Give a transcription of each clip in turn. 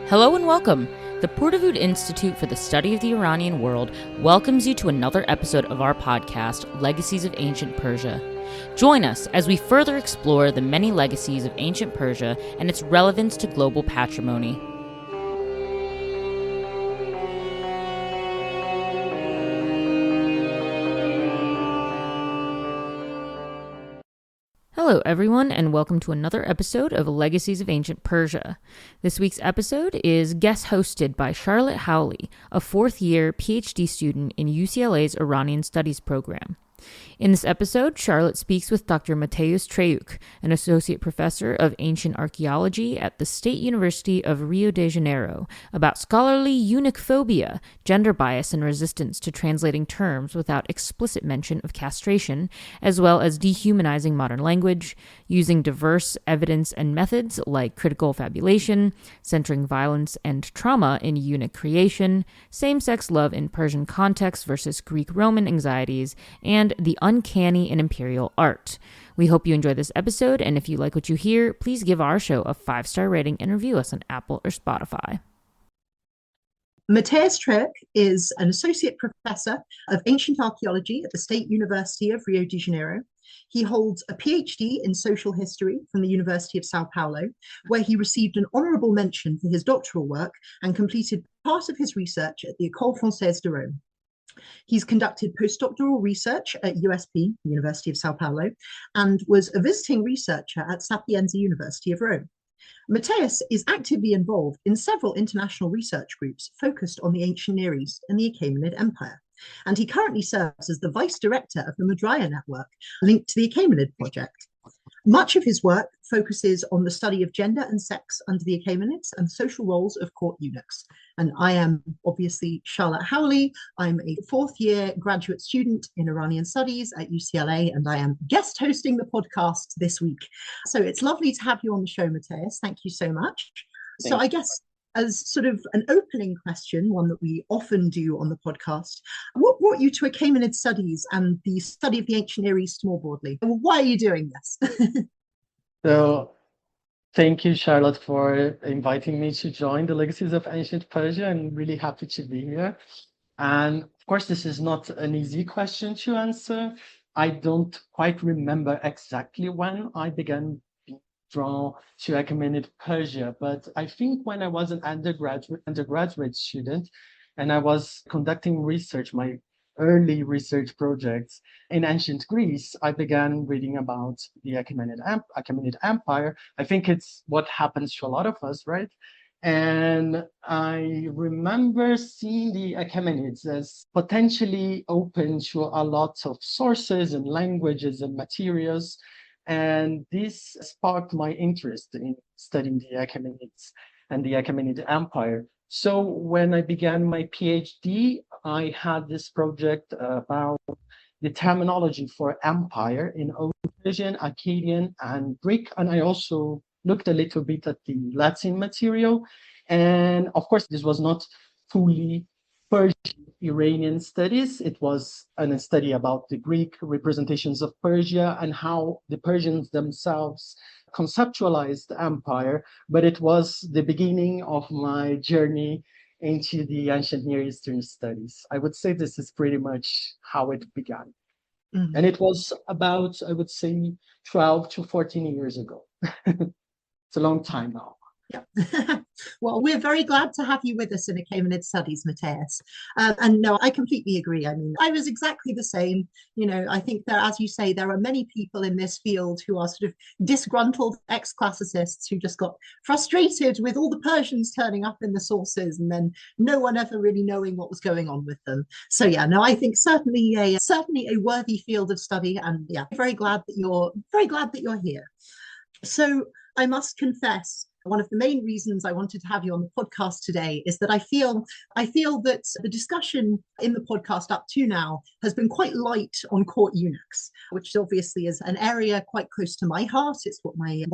Hello and welcome. The Purdue Institute for the Study of the Iranian World welcomes you to another episode of our podcast, Legacies of Ancient Persia. Join us as we further explore the many legacies of ancient Persia and its relevance to global patrimony. Hello, everyone, and welcome to another episode of Legacies of Ancient Persia. This week's episode is guest hosted by Charlotte Howley, a fourth-year PhD student in UCLA's Iranian Studies program. In this episode, Charlotte speaks with Dr. Matheus Treuk, an associate professor of ancient archaeology at the State University of Rio de Janeiro, about scholarly eunuchphobia, gender bias, and resistance to translating terms without explicit mention of castration, as well as dehumanizing modern language, using diverse evidence and methods like critical fabulation, centering violence and trauma in eunuch creation, same-sex love in Persian context versus Greek-Roman anxieties, and the uncanny in imperial art. We hope you enjoy this episode, and if you like what you hear, please give our show a 5-star rating and review us on Apple or Spotify. Matheus Treuk is an associate professor of ancient archaeology at the State University of Rio de Janeiro. He holds a PhD in social history from the University of Sao Paulo, where he received an honorable mention for his doctoral work and completed part of his research at the École Française de Rome. He's conducted postdoctoral research at USP, University of Sao Paulo, and was a visiting researcher at Sapienza University of Rome. Matheus is actively involved in several international research groups focused on the ancient Near East and the Achaemenid Empire, and he currently serves as the vice director of the Madraya network linked to the Achaemenid project. Much of his work focuses on the study of gender and sex under the Achaemenids and social roles of court eunuchs. And I am obviously Charlotte Howley. I'm a fourth-year graduate student in Iranian Studies at UCLA, and I am guest hosting the podcast this week. So it's lovely to have you on the show, Matheus. Thank you so much. So I guess as sort of an opening question, one that we often do on the podcast, what brought you to Achaemenid studies and the study of the ancient Near East more broadly? Why are you doing this? So thank you, Charlotte, for inviting me to join the Legacies of Ancient Persia. I'm really happy to be here. And of course, this is not an easy question to answer. I don't quite remember exactly when I began being drawn to Achaemenid Persia, but I think when I was an undergraduate student and I was conducting research, my early research projects in ancient Greece, I began reading about the Achaemenid Empire. I think it's what happens to a lot of us, right? And I remember seeing the Achaemenids as potentially open to a lot of sources and languages and materials. And this sparked my interest in studying the Achaemenids and the Achaemenid Empire. So when I began my PhD, I had this project about the terminology for empire in Old Persian, Akkadian, and Greek. And I also looked a little bit at the Latin material. And of course, this was not fully Persian Iranian studies. It was a study about the Greek representations of Persia and how the Persians themselves conceptualized the empire, but it was the beginning of my journey into the ancient Near Eastern studies. I would say this is pretty much how it began. Mm-hmm. And it was about, I would say, 12 to 14 years ago. It's a long time now. Yeah. Well, we're very glad to have you with us in Achaemenid Studies, Matheus. And no, I completely agree. I mean, I was exactly the same. You know, I think there, as you say, there are many people in this field who are sort of disgruntled ex-classicists who just got frustrated with all the Persians turning up in the sources and then no one ever really knowing what was going on with them. So yeah, no, I think certainly a worthy field of study, and yeah, very glad that you're here. So I must confess, one of the main reasons I wanted to have you on the podcast today is that I feel that the discussion in the podcast up to now has been quite light on court eunuchs, which obviously is an area quite close to my heart. It's what my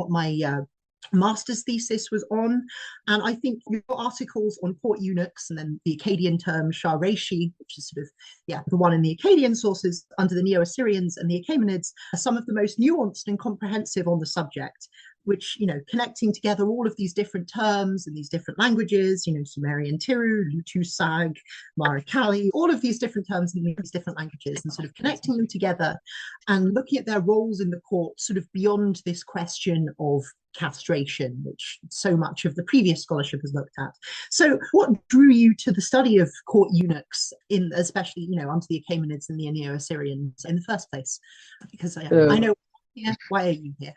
master's thesis was on. And I think your articles on court eunuchs and then the Akkadian term Shah-Reshi, which is sort of, the one in the Akkadian sources under the Neo-Assyrians and the Achaemenids, are some of the most nuanced and comprehensive on the subject. which, connecting together all of these different terms and these different languages, Sumerian Tiru, Lutu Sag, Mara Kali, all of these different terms in these different languages, and sort of connecting them together and looking at their roles in the court, sort of beyond this question of castration, which so much of the previous scholarship has looked at. So what drew you to the study of court eunuchs, especially, under the Achaemenids and the Neo-Assyrians in the first place? Because I know, why are you here?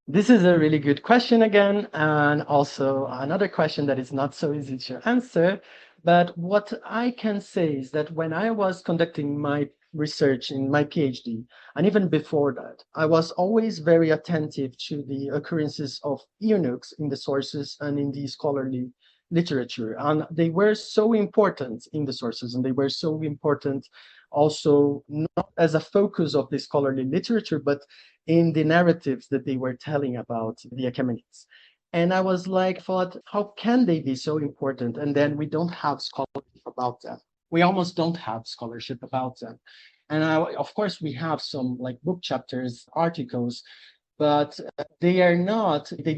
This is a really good question again, and also another question that is not so easy to answer. But what I can say is that when I was conducting my research in my PhD, and even before that, I was always very attentive to the occurrences of eunuchs in the sources and in the scholarly literature. And they were so important in the sources, and they were so important also not as a focus of the scholarly literature, but in the narratives that they were telling about the Achaemenids. And I was like, thought, how can they be so important? And then we don't have scholarship about them. We almost don't have scholarship about them. And of course, we have some like book chapters, articles, but they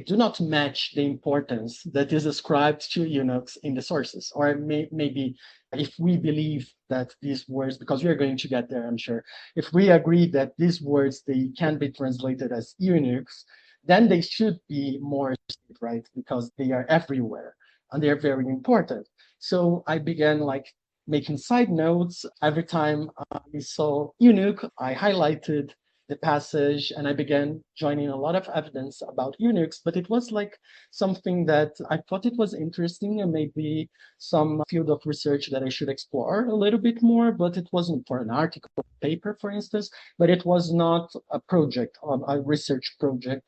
do not match the importance that is ascribed to eunuchs in the sources. Or maybe if we believe that these words, because we are going to get there, I'm sure, if we agree that these words, they can be translated as eunuchs, then they should be more, right? Because they are everywhere and they are very important. So I began like making side notes. Every time I saw eunuch, I highlighted the passage and I began joining a lot of evidence about eunuchs, but it was like something that I thought it was interesting and maybe some field of research that I should explore a little bit more, but it wasn't for an article or paper, for instance, but it was not a project, a research project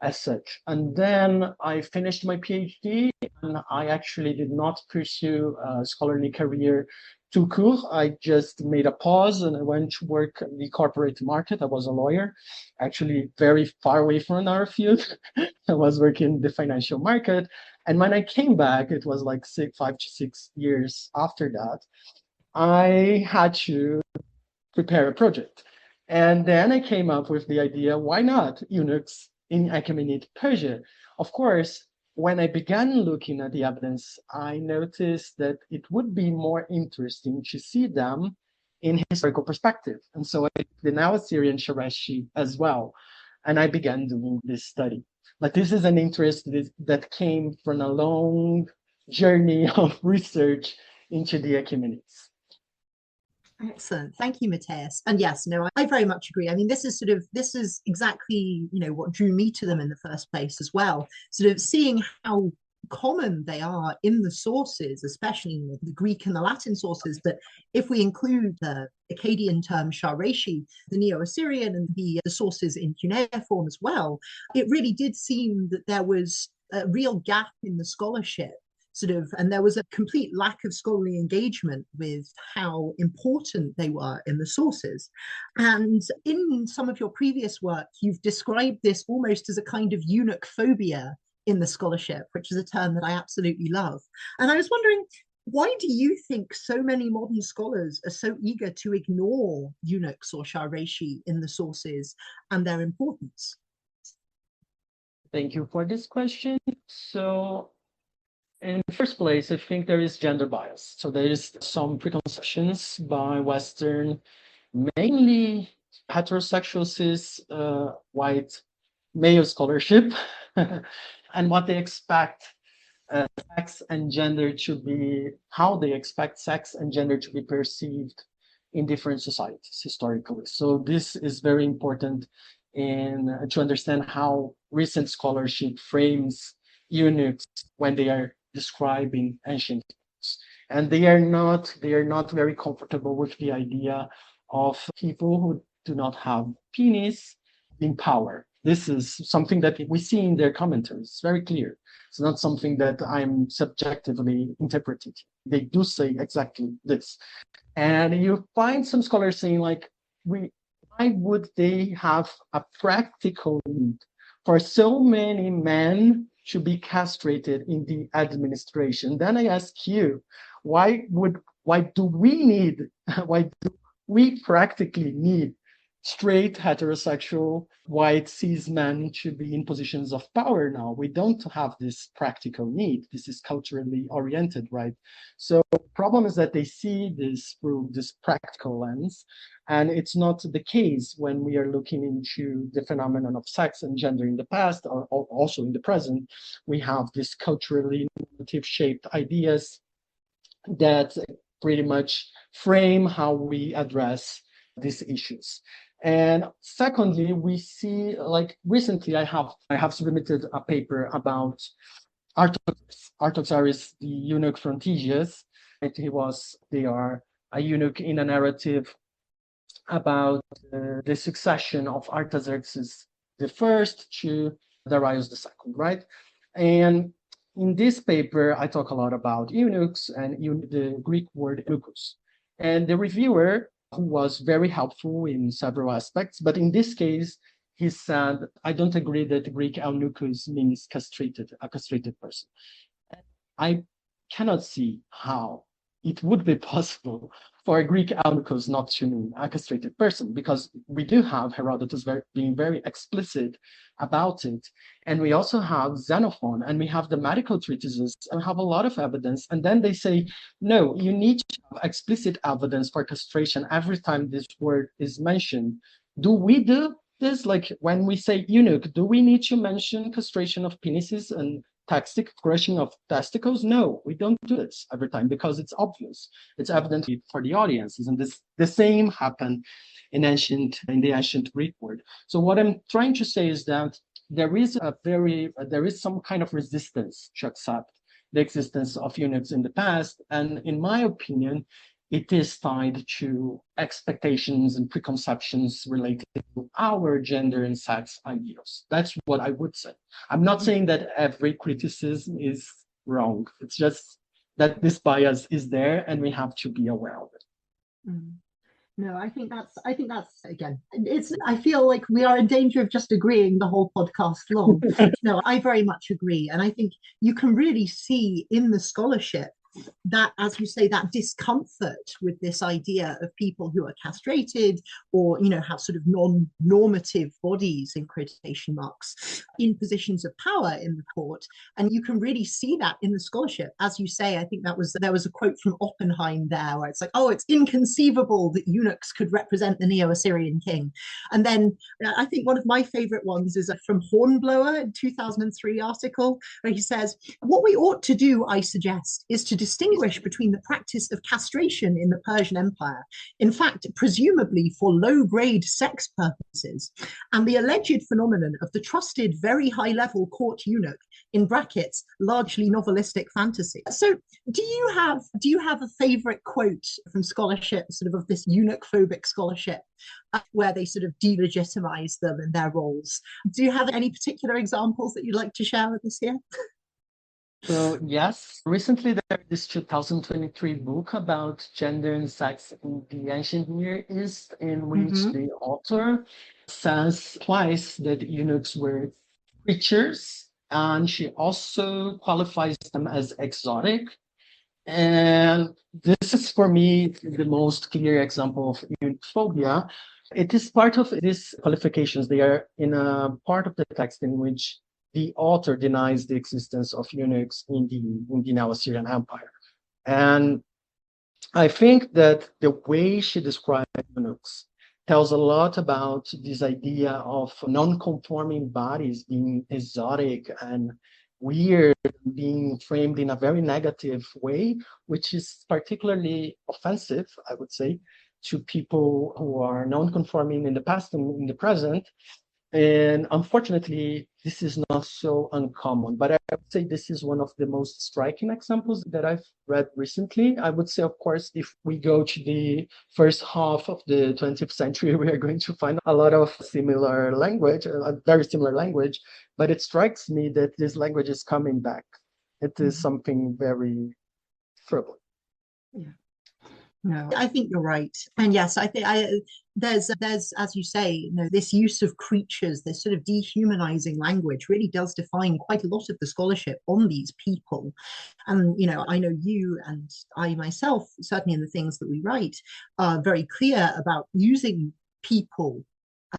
as such. And then I finished my PhD and I actually did not pursue a scholarly career tout court. I just made a pause and I went to work in the corporate market. I was a lawyer, actually very far away from our field. I was working in the financial market. And when I came back, it was like 5 to 6 years after that, I had to prepare a project. And then I came up with the idea, why not eunuchs in Achaemenid Persia? Of course, when I began looking at the evidence, I noticed that it would be more interesting to see them in historical perspective. And so I did the now Assyrian Sharashi as well. And I began doing this study. But this is an interest that came from a long journey of research into the Achaemenids. Excellent. Thank you, Matheus. And yes, no, I very much agree. I mean, this is exactly, what drew me to them in the first place as well. Sort of seeing how common they are in the sources, especially the Greek and the Latin sources. But if we include the Akkadian term Shareshi, the Neo-Assyrian and the sources in cuneiform as well, it really did seem that there was a real gap in the scholarship. And there was a complete lack of scholarly engagement with how important they were in the sources. And in some of your previous work, you've described this almost as a kind of eunuch phobia in the scholarship, which is a term that I absolutely love. And I was wondering, why do you think so many modern scholars are so eager to ignore eunuchs or Shareshi in the sources and their importance? Thank you for this question. So, in the first place, I think there is gender bias. So there is some preconceptions by Western, mainly heterosexual cis white male scholarship, and what they expect sex and gender to be, how they expect sex and gender to be perceived in different societies historically. So this is very important to understand how recent scholarship frames eunuchs when they are describing ancient times. And they are not very comfortable with the idea of people who do not have penis in power. This is something that we see in their commentaries. It's very clear. It's not something that I'm subjectively interpreting. They do say exactly this. And you find some scholars saying like, why would they have a practical need for so many men to be castrated in the administration? Then I ask you, why do we practically need straight, heterosexual, white, cis men to be in positions of power now. We don't have this practical need. This is culturally oriented, right? So the problem is that they see this through this practical lens, and it's not the case when we are looking into the phenomenon of sex and gender in the past, or also in the present. We have this culturally normative shaped ideas that pretty much frame how we address these issues. And secondly, we see, like recently I have submitted a paper about Artaxerxes, the eunuch from Theseus. They are a eunuch in a narrative about the succession of Artaxerxes the first to Darius the second, right? And in this paper, I talk a lot about eunuchs and the Greek word eunuchos. And the reviewer, who was very helpful in several aspects, but in this case, he said, I don't agree that Greek eunuchos means a castrated person. I cannot see how it would be possible for a Greek eunuchos not to mean a castrated person, because we do have Herodotus being very explicit about it. And we also have Xenophon, and we have the medical treatises, and we have a lot of evidence. And then they say, no, you need to have explicit evidence for castration every time this word is mentioned. Do we do this? Like when we say eunuch, do we need to mention castration of penises and crushing of testicles? No, we don't do this every time because it's obvious. It's evident for the audiences, and the same happened in the ancient Greek word. So what I'm trying to say is that there is some kind of resistance to accept the existence of eunuchs in the past, and in my opinion, it is tied to expectations and preconceptions related to our gender and sex ideals. That's what I would say. I'm not saying that every criticism is wrong. It's just that this bias is there and we have to be aware of it. Mm. No, I think that's again, I feel like we are in danger of just agreeing the whole podcast long. No, I very much agree. And I think you can really see in the scholarship that, as you say, that discomfort with this idea of people who are castrated or, have sort of non-normative bodies, in quotation marks, in positions of power in the court. And you can really see that in the scholarship. As you say, I think there was a quote from Oppenheim there where it's like, oh, it's inconceivable that eunuchs could represent the Neo-Assyrian king. And then I think one of my favorite ones is from Hornblower in 2003 article where he says, what we ought to do, I suggest, is to distinguish between the practice of castration in the Persian Empire, in fact, presumably for low-grade sex purposes, and the alleged phenomenon of the trusted, very high-level court eunuch, in brackets, largely novelistic fantasy. So do you have a favorite quote from scholarship, sort of this eunuch-phobic scholarship, where they sort of delegitimize them and their roles? Do you have any particular examples that you'd like to share with us here? So yes, recently there is this 2023 book about gender and sex in the ancient Near East, in which the author says twice that eunuchs were creatures, and she also qualifies them as exotic. And this is for me the most clear example of eunuch phobia. It is part of these qualifications. They are in a part of the text in which the author denies the existence of eunuchs in the now Assyrian Empire. And I think that the way she describes eunuchs tells a lot about this idea of non-conforming bodies being exotic and weird, being framed in a very negative way, which is particularly offensive, I would say, to people who are non-conforming in the past and in the present. And unfortunately, this is not so uncommon, but I would say this is one of the most striking examples that I've read recently. I would say, of course, if we go to the first half of the 20th century, we are going to find a lot of similar language, a very similar language, but it strikes me that this language is coming back. It is something very troubling. Yeah. No, I think you're right. And yes, I think there's as you say, this use of creatures, this sort of dehumanizing language really does define quite a lot of the scholarship on these people. And I know you and I myself, certainly in the things that we write, are very clear about using people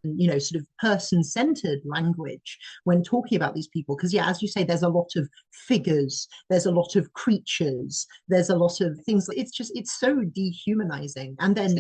and, sort of person-centered language when talking about these people. Because, yeah, as you say, there's a lot of figures, there's a lot of creatures, there's a lot of things. It's so dehumanizing. And then,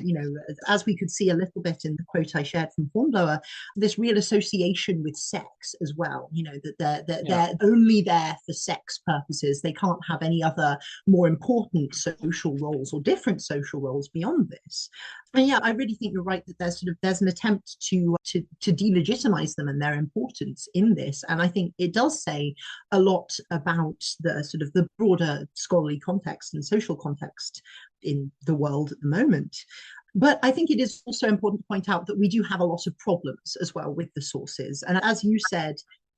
as we could see a little bit in the quote I shared from Hornblower, this real association with sex as well, that they're only there for sex purposes. They can't have any other more important social roles or different social roles beyond this. And yeah, I really think you're right that there's an attempt to delegitimize them and their importance in this. And I think it does say a lot about the sort of the broader scholarly context and social context in the world at the moment. But I think it is also important to point out that we do have a lot of problems as well with the sources. And as you said,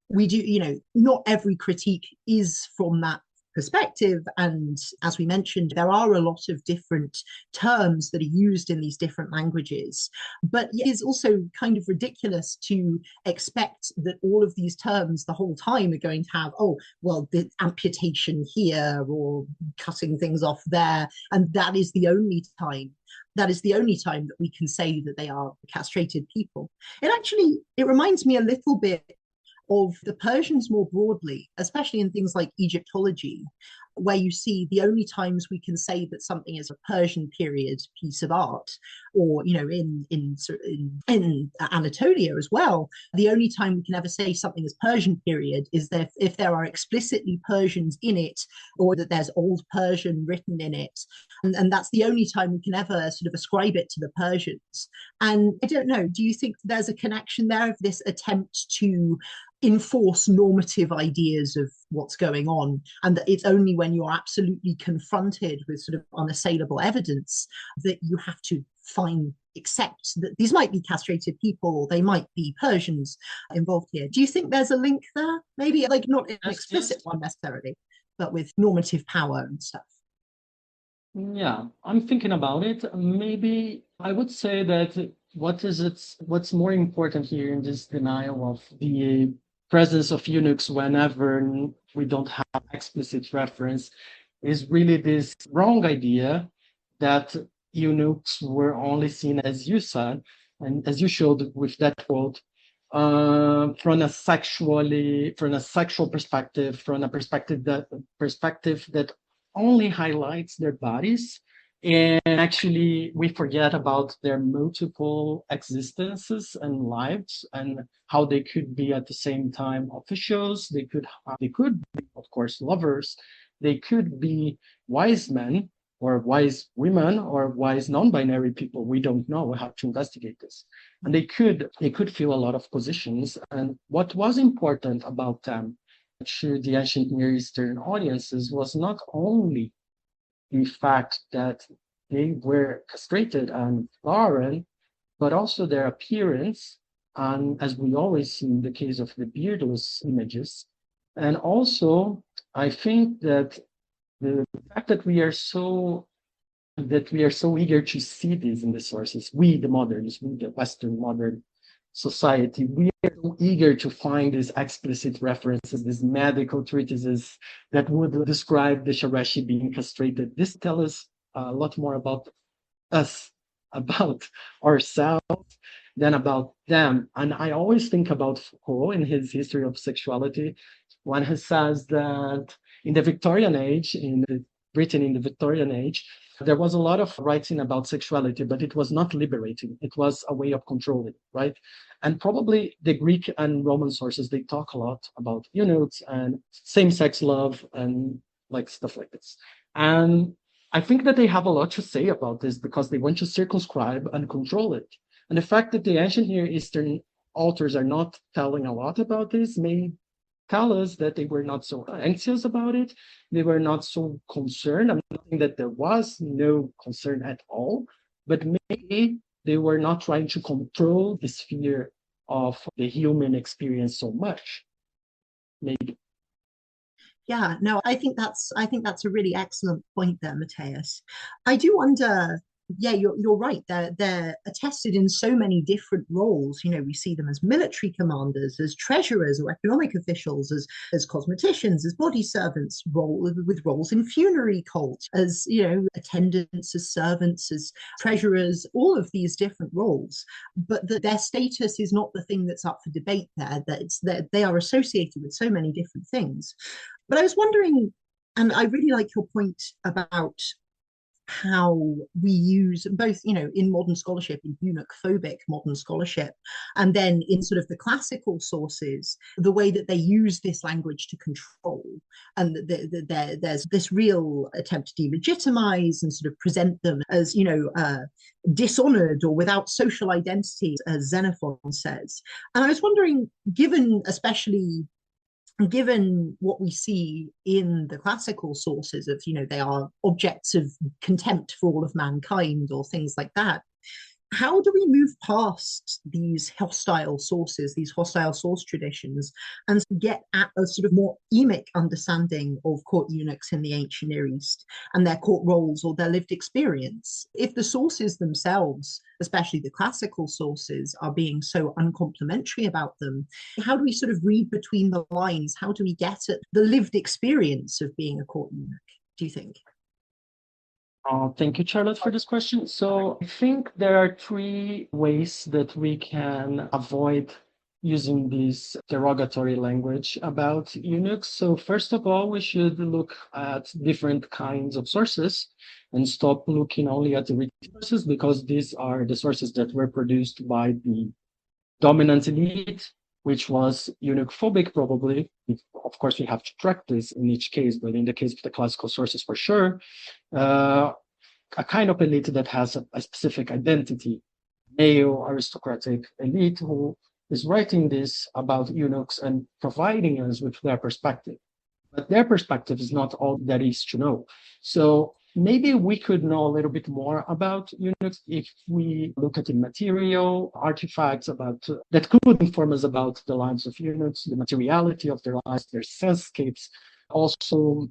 we do, not every critique is from that perspective. And as we mentioned, there are a lot of different terms that are used in these different languages. But it is also kind of ridiculous to expect that all of these terms the whole time are going to have, oh, well, the amputation here or cutting things off there. And that is the only time that we can say that they are castrated people. It reminds me a little bit of the Persians more broadly, especially in things like Egyptology, where you see the only times we can say that something is a Persian period piece of art, or in Anatolia as well, the only time we can ever say something is Persian period is that if there are explicitly Persians in it, or that there's Old Persian written in it, and that's the only time we can ever sort of ascribe it to the Persians. And I don't know, do you think there's a connection there of this attempt to enforce normative ideas of what's going on, and that it's only when you're absolutely confronted with sort of unassailable evidence that you have to accept that these might be castrated people, or they might be Persians involved here? Do you think there's a link there? Maybe like not an explicit one necessarily, but with normative power and stuff. Yeah, I'm thinking about it. Maybe I would say that what's more important here in this denial of the presence of eunuchs whenever we don't have explicit reference is really this wrong idea that eunuchs were only seen, as you said, and as you showed with that quote, from a sexual perspective, from a perspective that only highlights their bodies, and actually we forget about their multiple existences and lives, and how they could be at the same time officials. They could be, of course, lovers. They could be wise men or wise women or wise non-binary people. We don't know. We have to investigate this. And they could fill a lot of positions. And what was important about them to the ancient Near Eastern audiences was not only the fact that they were castrated and foreign, but also their appearance, and as we always see in the case of the beardless images. And also, I think that the fact that we are so eager to see this in the sources, we the moderns, we the Western modern society, we are so eager to find these explicit references, these medical treatises that would describe the Sharashi being castrated. This tells us a lot more about us, about ourselves, than about them. And I always think about Foucault in his History of Sexuality, when he says that in the Victorian age, Britain in the Victorian age, there was a lot of writing about sexuality, but it was not liberating. It was a way of controlling, right? And probably the Greek and Roman sources, they talk a lot about eunuchs and same-sex love and like stuff like this. And I think that they have a lot to say about this because they want to circumscribe and control it. And the fact that the ancient Near Eastern authors are not telling a lot about this may tell us that they were not so anxious about it. They were not so concerned. I'm not saying that there was no concern at all, but maybe they were not trying to control the sphere of the human experience so much. Maybe. Yeah, no, I think that's a really excellent point there, Matheus. I do wonder, Yeah, you're right. They're attested in so many different roles. You know, we see them as military commanders, as treasurers or economic officials, as cosmeticians, as body servants, with roles in funerary cult, as you know, attendants, as servants, as treasurers, all of these different roles. But their status is not the thing that's up for debate there. That they are associated with so many different things. But I was wondering, and I really like your point about how we use both, you know, in modern scholarship, in eunuch phobic modern scholarship, and then in sort of the classical sources, the way that they use this language to control, and there's this real attempt to delegitimize and sort of present them as, you know, dishonored or without social identity, as Xenophon says. And I was wondering, given what we see in the classical sources of, you know, they are objects of contempt for all of mankind or things like that, how do we move past these hostile sources, these hostile source traditions, and get at a sort of more emic understanding of court eunuchs in the ancient Near East and their court roles or their lived experience? If the sources themselves, especially the classical sources, are being so uncomplimentary about them, how do we sort of read between the lines? How do we get at the lived experience of being a court eunuch, do you think? Thank you, Charlotte, for this question. So I think there are three ways that we can avoid using this derogatory language about eunuchs. So first of all, we should look at different kinds of sources and stop looking only at the written sources, because these are the sources that were produced by the dominant elite, which was eunuch phobic, probably. Of course, we have to track this in each case, but in the case of the classical sources, for sure, a kind of elite that has a specific identity, male aristocratic elite who is writing this about eunuchs and providing us with their perspective. But their perspective is not all that is to know. So maybe we could know a little bit more about eunuchs if we look at the material artifacts about that could inform us about the lives of eunuchs, the materiality of their lives, their landscapes. Also,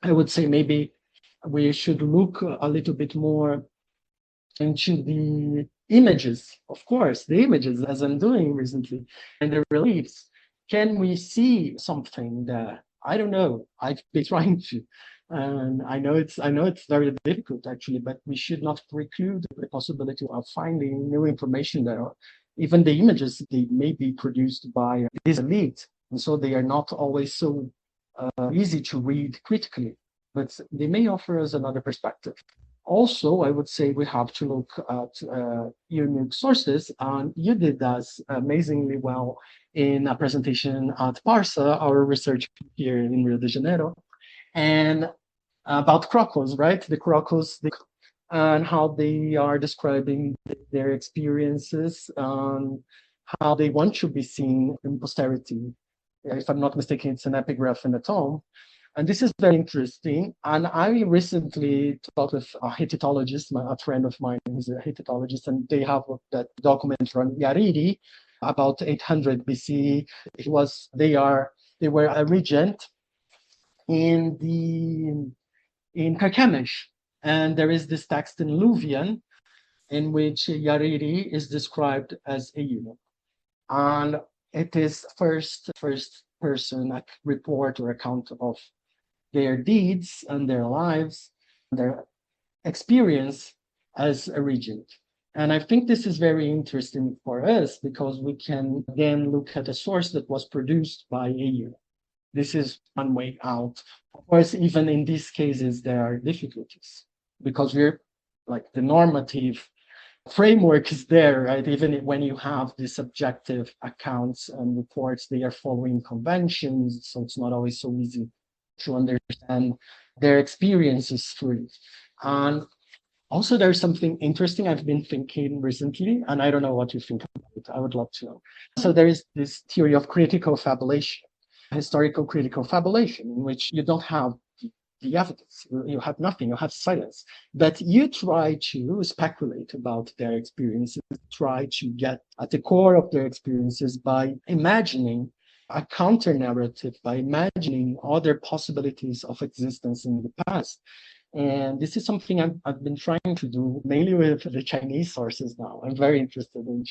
I would say maybe we should look a little bit more into the images, of course, the images, as I'm doing recently, and the reliefs. Can we see something that, I don't know, I've been trying to, and I know it's very difficult actually, but we should not preclude the possibility of finding new information there. Even the images, they may be produced by this elite, and so they are not always so easy to read critically, but they may offer us another perspective. Also, I would say we have to look at unique sources, and you did that amazingly well in a presentation at Parsa, our research here in Rio de Janeiro, and about crocos, right? The crocos, and how they are describing their experiences, how they want to be seen in posterity. If I'm not mistaken, it's an epigraph in the tome. And this is very interesting. And I recently talked with a Hittitologist, a friend of mine who's a Hittitologist, and they have that document from Yariri about 800 BC. They were a regent in Carchemish. And there is this text in Luvian in which Yariri is described as a eunuch. And it is first person report or account of their deeds and their lives, their experience as a regent. And I think this is very interesting for us because we can then look at a source that was produced by a eunuch. This is one way out. Of course, even in these cases, there are difficulties because we're like the normative framework is there, right? Even when you have the subjective accounts and reports, they are following conventions, so it's not always so easy to understand their experiences through it. And also, there's something interesting I've been thinking recently, and I don't know what you think about it. I would love to know. So there is this theory of critical fabulation, historical critical fabulation, in which you don't have the evidence, you have nothing, you have silence, but you try to speculate about their experiences, try to get at the core of their experiences by imagining a counter narrative, by imagining other possibilities of existence in the past. And this is something I've been trying to do mainly with the Chinese sources now. I'm very interested in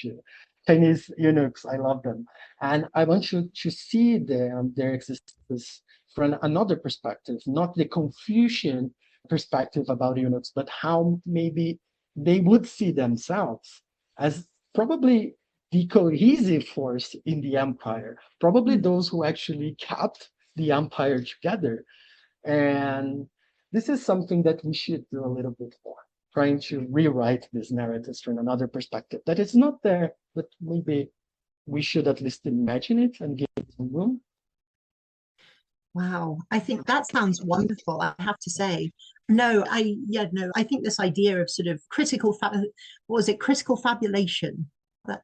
Chinese eunuchs. I love them. And I want you to see their existence from another perspective, not the Confucian perspective about eunuchs, but how maybe they would see themselves as probably the cohesive force in the empire, probably those who actually kept the empire together. And this is something that we should do a little bit more, trying to rewrite these narratives from another perspective that is not there, but maybe we should at least imagine it and give it some room. Wow, I think that sounds wonderful, I have to say. No, I think this idea of sort of what was it, critical fabulation?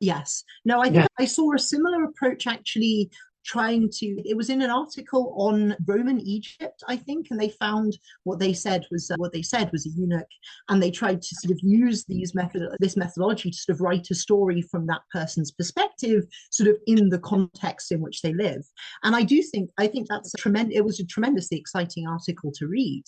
Yes. No, I think Yeah. I saw a similar approach actually it was in an article on Roman Egypt, I think, and they found what they said was a eunuch, and they tried to sort of use this methodology to sort of write a story from that person's perspective, sort of in the context in which they live. And I think it was a tremendously exciting article to read.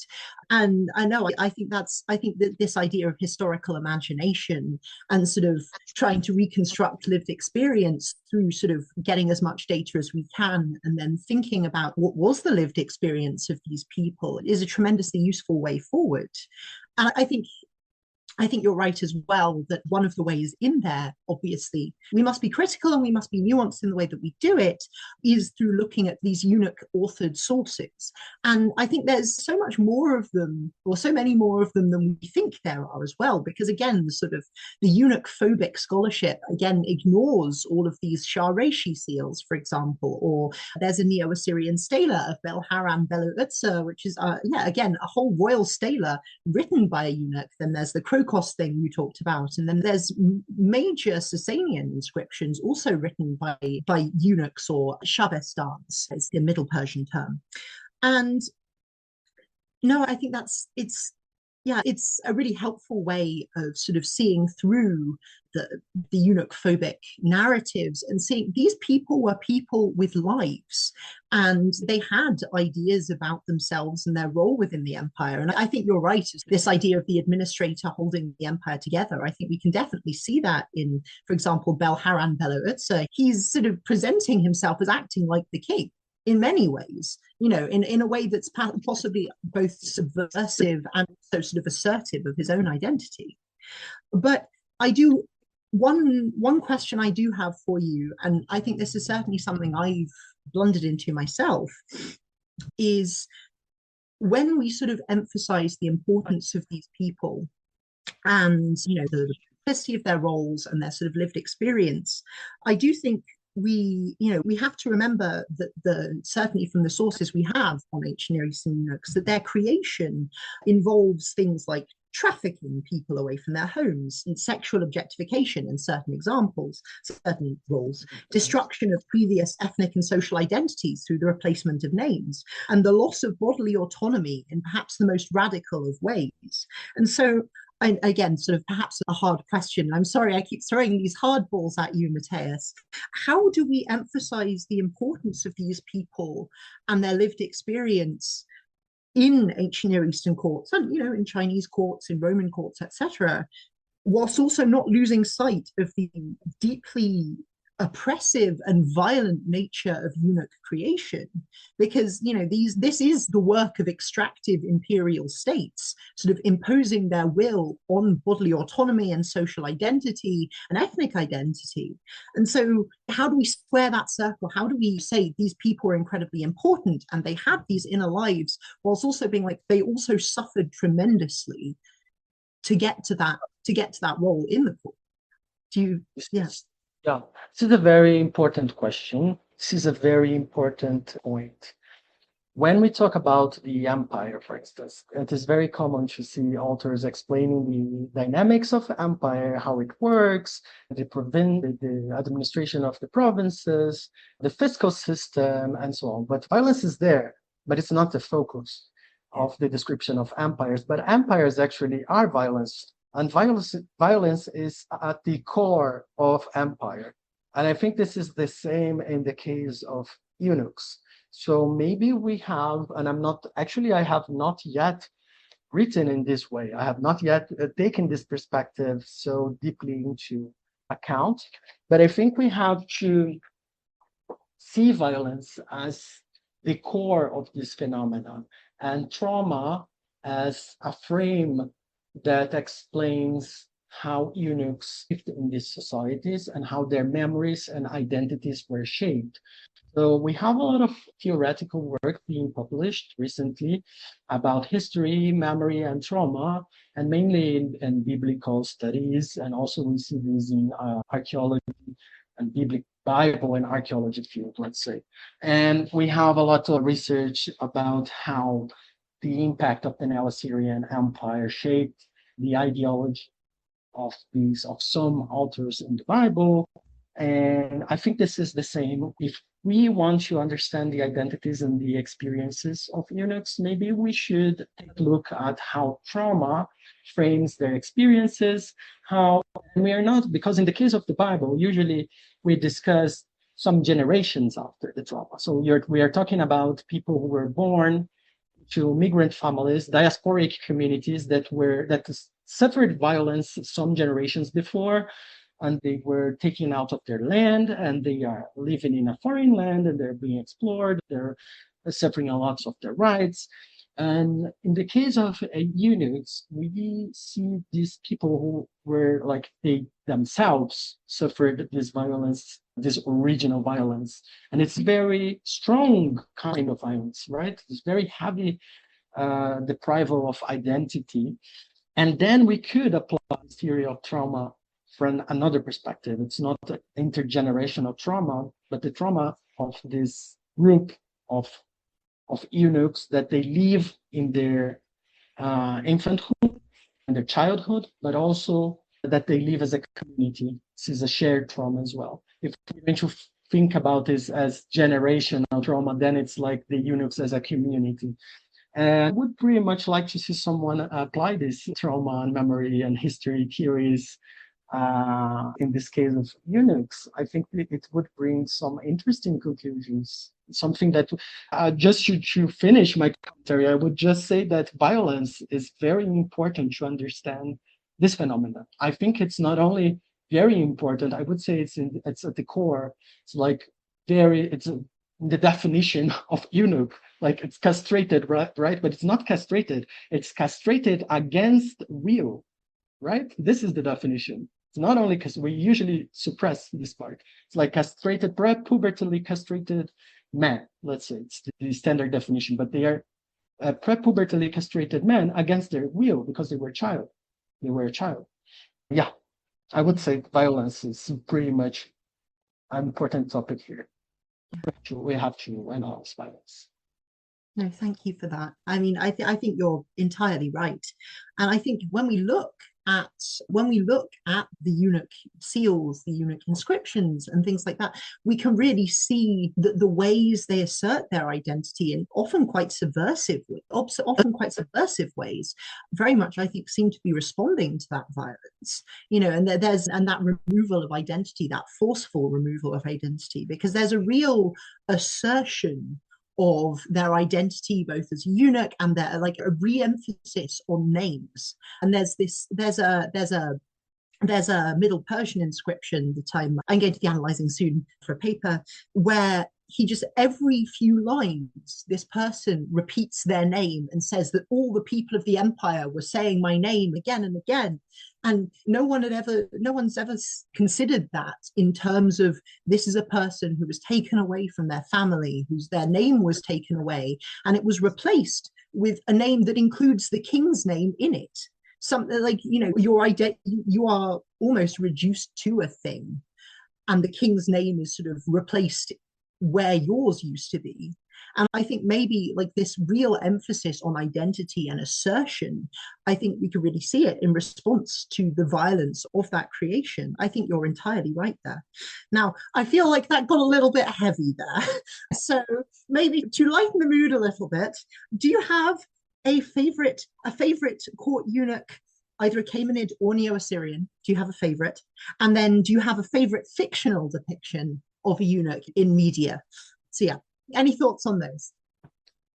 And I think that this idea of historical imagination and sort of trying to reconstruct lived experience through sort of getting as much data as we can and then thinking about what was the lived experience of these people is a tremendously useful way forward. And I think you're right as well that one of the ways in there, obviously, we must be critical and we must be nuanced in the way that we do it, is through looking at these eunuch authored sources. And I think there's so much more of them, or so many more of them than we think there are as well, because again, the eunuch phobic scholarship, again, ignores all of these Shah-Reshi seals, for example, or there's a Neo-Assyrian stela of Bel-Haran Belu-Utsa, which is, again, a whole royal stela written by a eunuch. Then there's the Crocos thing you talked about, and then there's major Sasanian inscriptions also written by eunuchs or Shabestans, it's the Middle Persian term. And no, I think it's a really helpful way of sort of seeing through the eunuch phobic narratives and seeing these people were people with lives and they had ideas about themselves and their role within the empire. And I think you're right, this idea of the administrator holding the empire together. I think we can definitely see that in, for example, Bel-Haran Belu-Utsa. He's sort of presenting himself as acting like the king in many ways, in a way that's possibly both subversive and so sort of assertive of his own identity. But one question I do have for you, and I think this is certainly something I've blundered into myself, is when we sort of emphasize the importance of these people and, the complexity of their roles and their sort of lived experience, I do think we have to remember that certainly from the sources we have on ancient Near Eastern eunuchs, that their creation involves things like trafficking people away from their homes and sexual objectification in certain roles, destruction of previous ethnic and social identities through the replacement of names, and the loss of bodily autonomy in perhaps the most radical of ways. And so, and again, sort of perhaps a hard question. I'm sorry, I keep throwing these hard balls at you, Matheus. How do we emphasize the importance of these people and their lived experience in ancient Near Eastern courts and, in Chinese courts, in Roman courts, etc., whilst also not losing sight of the deeply oppressive and violent nature of eunuch creation? Because this is the work of extractive imperial states sort of imposing their will on bodily autonomy and social identity and ethnic identity. And so how do we square that circle? How do we say these people are incredibly important and they had these inner lives, whilst also being like they also suffered tremendously to get to that role in the court? Yeah, this is a very important question. This is a very important point. When we talk about the empire, for instance, it is very common to see authors explaining the dynamics of the empire, how it works, the administration of the provinces, the fiscal system, and so on. But violence is there, but it's not the focus of the description of empires. But empires actually are violence. And violence is at the core of empire. And I think this is the same in the case of eunuchs. So maybe we have, and I have not yet written in this way. I have not yet taken this perspective so deeply into account, but I think we have to see violence as the core of this phenomenon and trauma as a frame that explains how eunuchs lived in these societies and how their memories and identities were shaped. So we have a lot of theoretical work being published recently about history, memory, and trauma, and mainly in biblical studies, and also we see these in archaeology and Bible and archaeology field, let's say. And we have a lot of research about how the impact of the Neo-Assyrian Empire shaped the ideology of some authors in the Bible. And I think this is the same. If we want to understand the identities and the experiences of eunuchs, maybe we should take a look at how trauma frames their experiences, how and we are not, because in the case of the Bible, usually we discuss some generations after the trauma. So we are talking about people who were born to migrant families, diasporic communities that suffered violence some generations before, and they were taken out of their land, and they are living in a foreign land, and they're being explored. They're suffering a lot of their rights. And in the case of eunuchs, we see these people who were like they themselves suffered this violence, this original violence. And it's very strong kind of violence, right? It's very heavy deprival of identity. And then we could apply the theory of trauma from another perspective. It's not intergenerational trauma, but the trauma of this group of eunuchs that they live in their infanthood and their childhood, but also that they live as a community. This is a shared trauma as well. If we're going to think about this as generational trauma, then it's like the eunuchs as a community. And I would pretty much like to see someone apply this trauma and memory and history theories in this case of eunuchs. I think it would bring some interesting conclusions. Something that just to finish my commentary, I would just say that violence is very important to understand this phenomenon. I think it's not only very important, I would say it's at the core. It's like it's the definition of eunuch, like it's castrated, right? But it's not castrated. It's castrated against will, right? This is the definition. It's not only because we usually suppress this part. It's like castrated, pre-pubertally castrated men, let's say. It's the standard definition, but they are pre-pubertally castrated men against their will because they were a child. They were a child. Yeah, I would say violence is pretty much an important topic here. We have to analyze violence. No, thank you for that. I mean, I think you're entirely right, and I think when we look at the eunuch seals, the eunuch inscriptions, and things like that, we can really see the ways they assert their identity in often quite subversive ways. Very much, I think, seem to be responding to that violence. And that removal of identity, that forceful removal of identity, because there's a real assertion of their identity both as eunuch and their like a re-emphasis on names. And there's a Middle Persian inscription that I'm going to be analyzing soon for a paper, where he just every few lines this person repeats their name and says that all the people of the empire were saying my name again and again, and no one's ever considered that in terms of this is a person who was taken away from their family, their name was taken away, and it was replaced with a name that includes the king's name in it. Something like, you are almost reduced to a thing, and the king's name is sort of replaced where yours used to be. And I think maybe like this real emphasis on identity and assertion, I think we could really see it in response to the violence of that creation. I think you're entirely right there. Now, I feel like that got a little bit heavy there. So maybe to lighten the mood a little bit, do you have a favorite court eunuch, either a Achaemenid or Neo-Assyrian? Do you have a favorite? And then do you have a favorite fictional depiction of a eunuch in media? So yeah, any thoughts on those?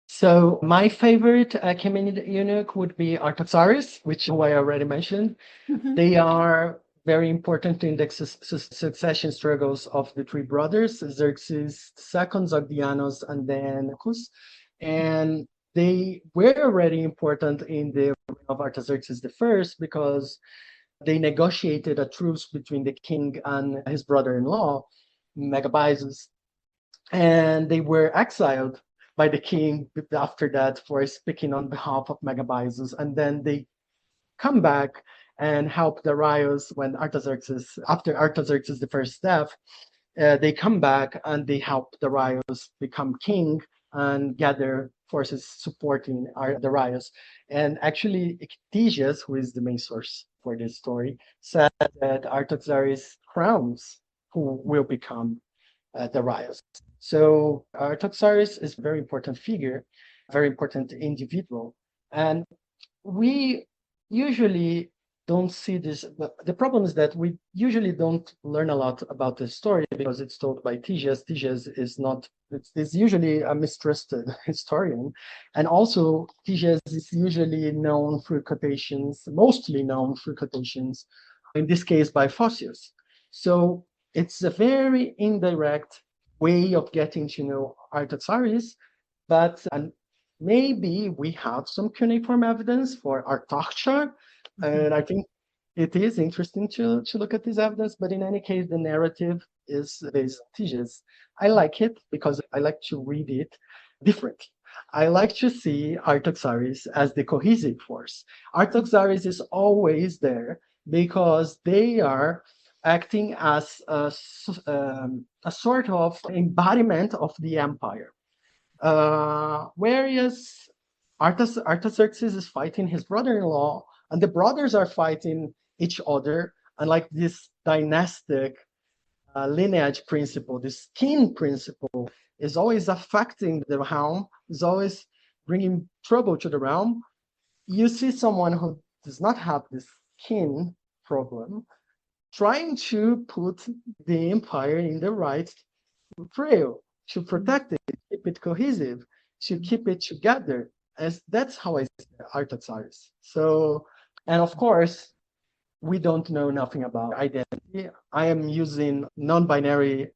So my favorite Achaemenid eunuch would be Artaxerxes, which who I already mentioned. Mhm. They are very important in the succession struggles of the three brothers, Xerxes II, Sogdianos, and then Cus. And they were already important in the reign of Artaxerxes I because they negotiated a truce between the king and his brother-in-law, Megabyzus, and they were exiled by the king after that for speaking on behalf of Megabyzus. And then they come back and help Darius when Artaxerxes, after Artaxerxes the first death, they come back and they help Darius become king and gather forces supporting Darius. And actually, Ectesias, who is the main source for this story, said that Artaxerxes crowns who will become Darius. So Artaxerxes is a very important figure, very important individual. And we usually don't see this. The problem is that we usually don't learn a lot about the story because it's told by Tisias. Tisias is not, it's usually a mistrusted historian. And also, Tisias is usually known through quotations, mostly known through quotations, in this case by Photius. So it's a very indirect way of getting to know Artaxerxes, but maybe we have some cuneiform evidence for Artaxerxes, and I think it is interesting to look at this evidence, but in any case, the narrative is based on Tiges. I like it because I like to read it differently. I like to see Artaxerxes as the cohesive force. Artaxerxes is always there because they are acting as a sort of embodiment of the empire. Whereas Artaxerxes is fighting his brother-in-law, and the brothers are fighting each other, and like this dynastic lineage principle, this kin principle, is always affecting the realm, is always bringing trouble to the realm. You see someone who does not have this kin problem trying to put the empire in the right trail, to protect it, keep it cohesive, to keep it together. As that's how I see Artaxerxes. So, and of course, we don't know nothing about identity. I am using non-binary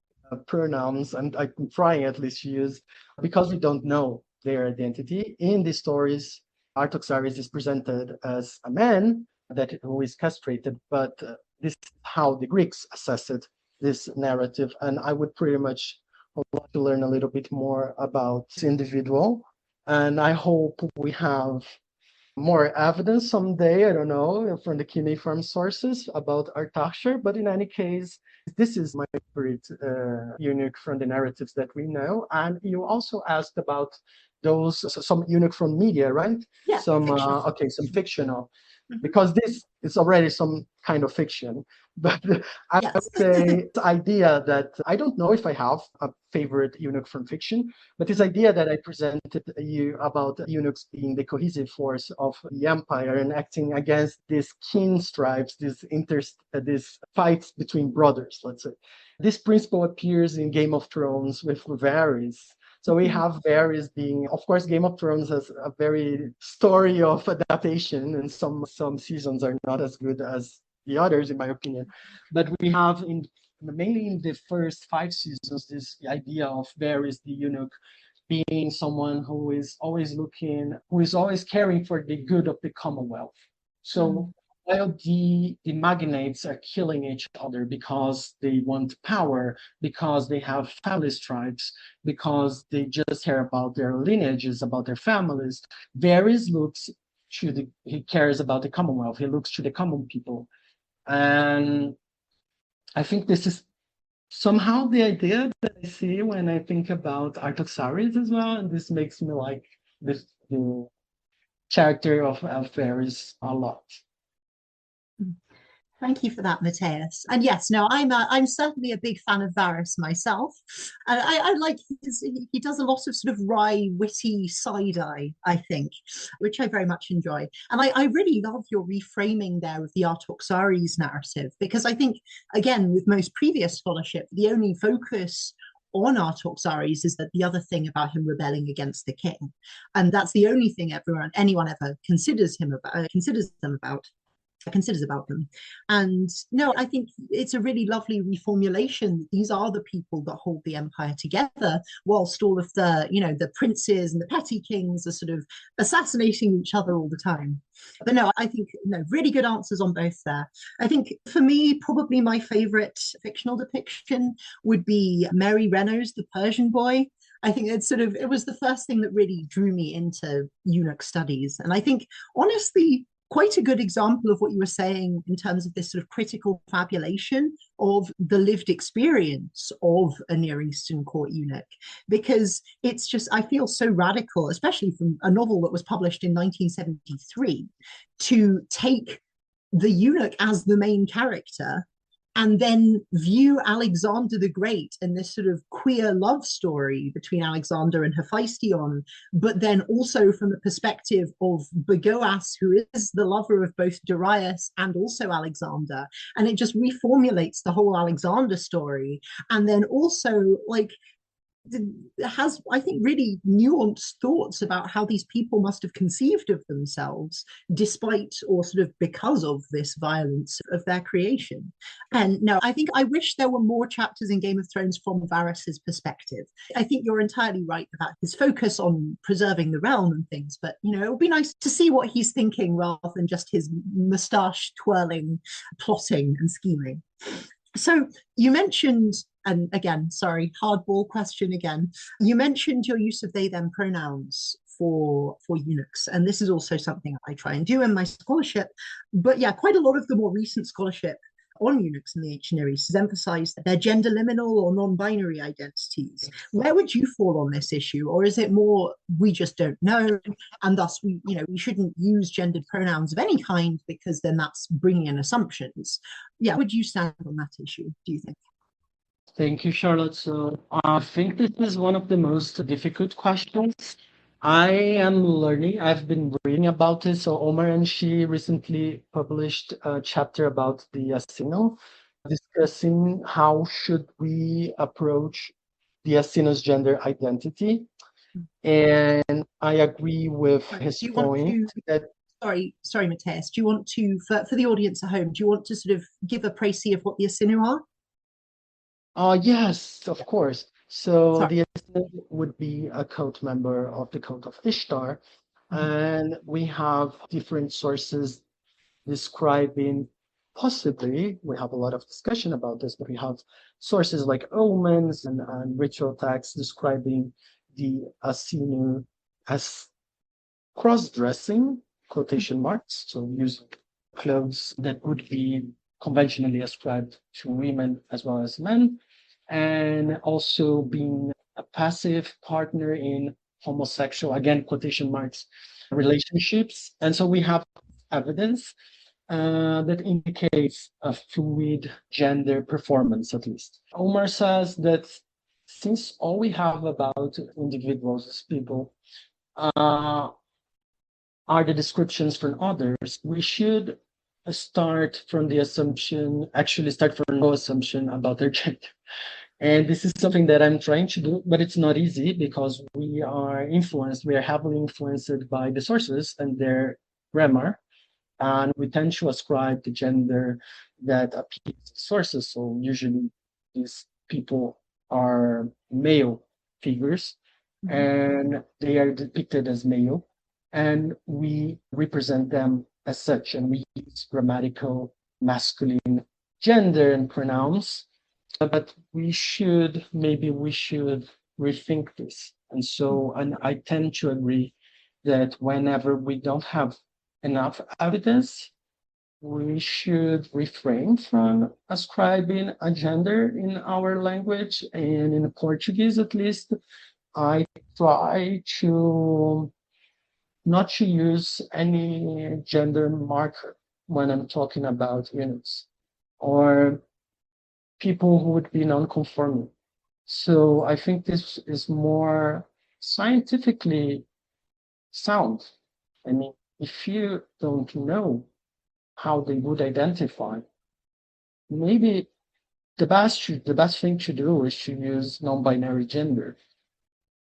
pronouns, and I'm trying at least to use because we don't know their identity. In the stories, Artaxerxes is presented as a man that who is castrated, but this is how the Greeks assessed this narrative, and I would pretty much want to learn a little bit more about this individual. And I hope we have more evidence someday, I don't know, from the cuneiform sources about Artaxerxes. But in any case, this is my favorite eunuch from the narratives that we know. And you also asked about those, some eunuch from media, right? Yeah, some okay, some fictional, because this is already some kind of fiction. But I Yes. would say the idea that I don't know if I have a favorite eunuch from fiction, but this idea that I presented you about eunuchs being the cohesive force of the empire and acting against these kin stripes, these fights between brothers, let's say. This principle appears in Game of Thrones with Varys. So we have Varys being, of course, Game of Thrones has a very story of adaptation, and some seasons are not as good as the others, in my opinion. But we have mainly in the first 5 seasons this idea of Varys the eunuch being someone who is always looking, who is always caring for the good of the Commonwealth. So while the magnates are killing each other because they want power, because they have family stripes, because they just care about their lineages, about their families, Varys looks he cares about the Commonwealth. He looks to the common people. And I think this is somehow the idea that I see when I think about Artaxerxes as well. And this makes me like the character of Varys a lot. Thank you for that, Matheus. And yes, no, I'm certainly a big fan of Varys myself. I like he does a lot of sort of wry, witty side eye, I think, which I very much enjoy. And I really love your reframing there of the Artaxerxes narrative, because I think, again, with most previous scholarship, the only focus on Artaxerxes is that the other thing about him rebelling against the king, and that's the only thing anyone ever considers about them. And no, I think it's a really lovely reformulation. These are the people that hold the empire together, whilst all of the princes and the petty kings are sort of assassinating each other all the time. But no, I think really good answers on both there. I think for me, probably my favorite fictional depiction would be Mary Renault's The Persian Boy. I think it was the first thing that really drew me into eunuch studies. And I think, honestly, quite a good example of what you were saying in terms of this sort of critical fabulation of the lived experience of a Near Eastern court eunuch, because it's just, I feel so radical, especially from a novel that was published in 1973, to take the eunuch as the main character and then view Alexander the Great in this sort of queer love story between Alexander and Hephaestion, but then also from the perspective of Bagoas, who is the lover of both Darius and also Alexander. And it just reformulates the whole Alexander story. And then also, like, has, I think, really nuanced thoughts about how these people must have conceived of themselves despite or sort of because of this violence of their creation. And no, I think I wish there were more chapters in Game of Thrones from Varys's perspective. I think you're entirely right about his focus on preserving the realm and things, but it would be nice to see what he's thinking rather than just his moustache twirling, plotting and scheming. So you mentioned, and again, sorry, hardball question again. You mentioned your use of they, them pronouns for eunuchs, and this is also something I try and do in my scholarship. But yeah, quite a lot of the more recent scholarship on eunuchs in the ancient Near East has emphasized their gender liminal or non-binary identities. Where would you fall on this issue, or is it more we just don't know, and thus we shouldn't use gendered pronouns of any kind because then that's bringing in assumptions? Yeah, would you stand on that issue, do you think? Thank you, Charlotte. So I think this is one of the most difficult questions. I am learning. I've been reading about this. So Omar and she recently published a chapter about the Asino, discussing how should we approach the Asino's gender identity. And I agree with his point that. Sorry, Matheus. Do you want to, for the audience at home, do you want to sort of give a précis of what the Asino are? Yes, of course. So the Asino would be a cult member of the cult of Ishtar, and we have different sources describing, possibly, we have a lot of discussion about this, but we have sources like omens and ritual texts describing the Asino as cross-dressing, quotation marks, so using clothes that would be conventionally ascribed to women as well as men, and also being a passive partner in homosexual, again, quotation marks, relationships. And so we have evidence that indicates a fluid gender performance, at least. Omar says that since all we have about individuals as people are the descriptions from others, we should start from no assumption about their gender. And this is something that I'm trying to do, but it's not easy because we are heavily influenced by the sources and their grammar. And we tend to ascribe the gender that appears to sources. So usually these people are male figures and they are depicted as male. And we represent them as such, and we use grammatical masculine gender and pronouns. But we should rethink this. And I tend to agree that whenever we don't have enough evidence, we should refrain from ascribing a gender in our language. And in Portuguese, at least, I try to not to use any gender marker when I'm talking about eunuchs or people who would be non-conforming. So I think this is more scientifically sound. I mean, if you don't know how they would identify, maybe the best thing to do is to use non-binary gender.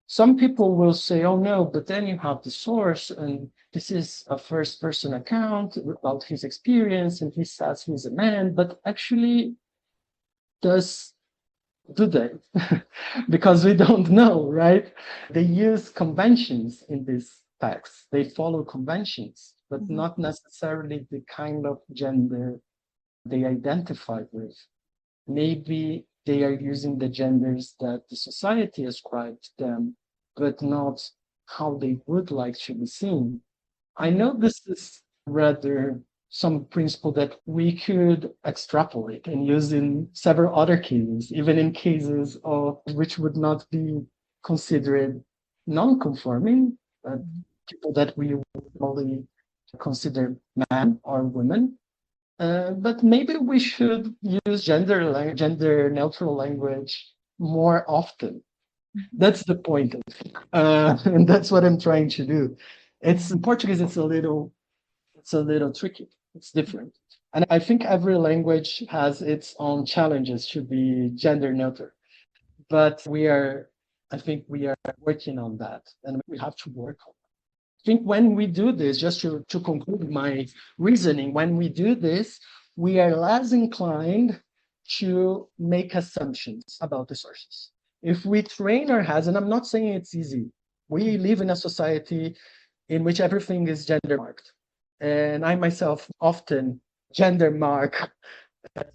Some people will say, oh no, but then you have the source, and this is a first person account about his experience, and he says he's a man, but actually, does do they? Because we don't know, right? They use conventions in these texts. They follow conventions, but not necessarily the kind of gender they identify with. Maybe they are using the genders that the society ascribed to them, but not how they would like to be seen. I know this is rather some principle that we could extrapolate and use in several other cases, even in cases of which would not be considered non-conforming, people that we would only consider man or women. But maybe we should use gender neutral language more often. That's the point, and that's what I'm trying to do. It's in Portuguese. It's a little tricky. It's different, and I think every language has its own challenges to be gender neutral. But I think we are working on that, and we have to work on. I think when we do this, just to conclude my reasoning, when we do this, we are less inclined to make assumptions about the sources. If we train our heads, and I'm not saying it's easy, we live in a society in which everything is gender marked. And I myself often gender mark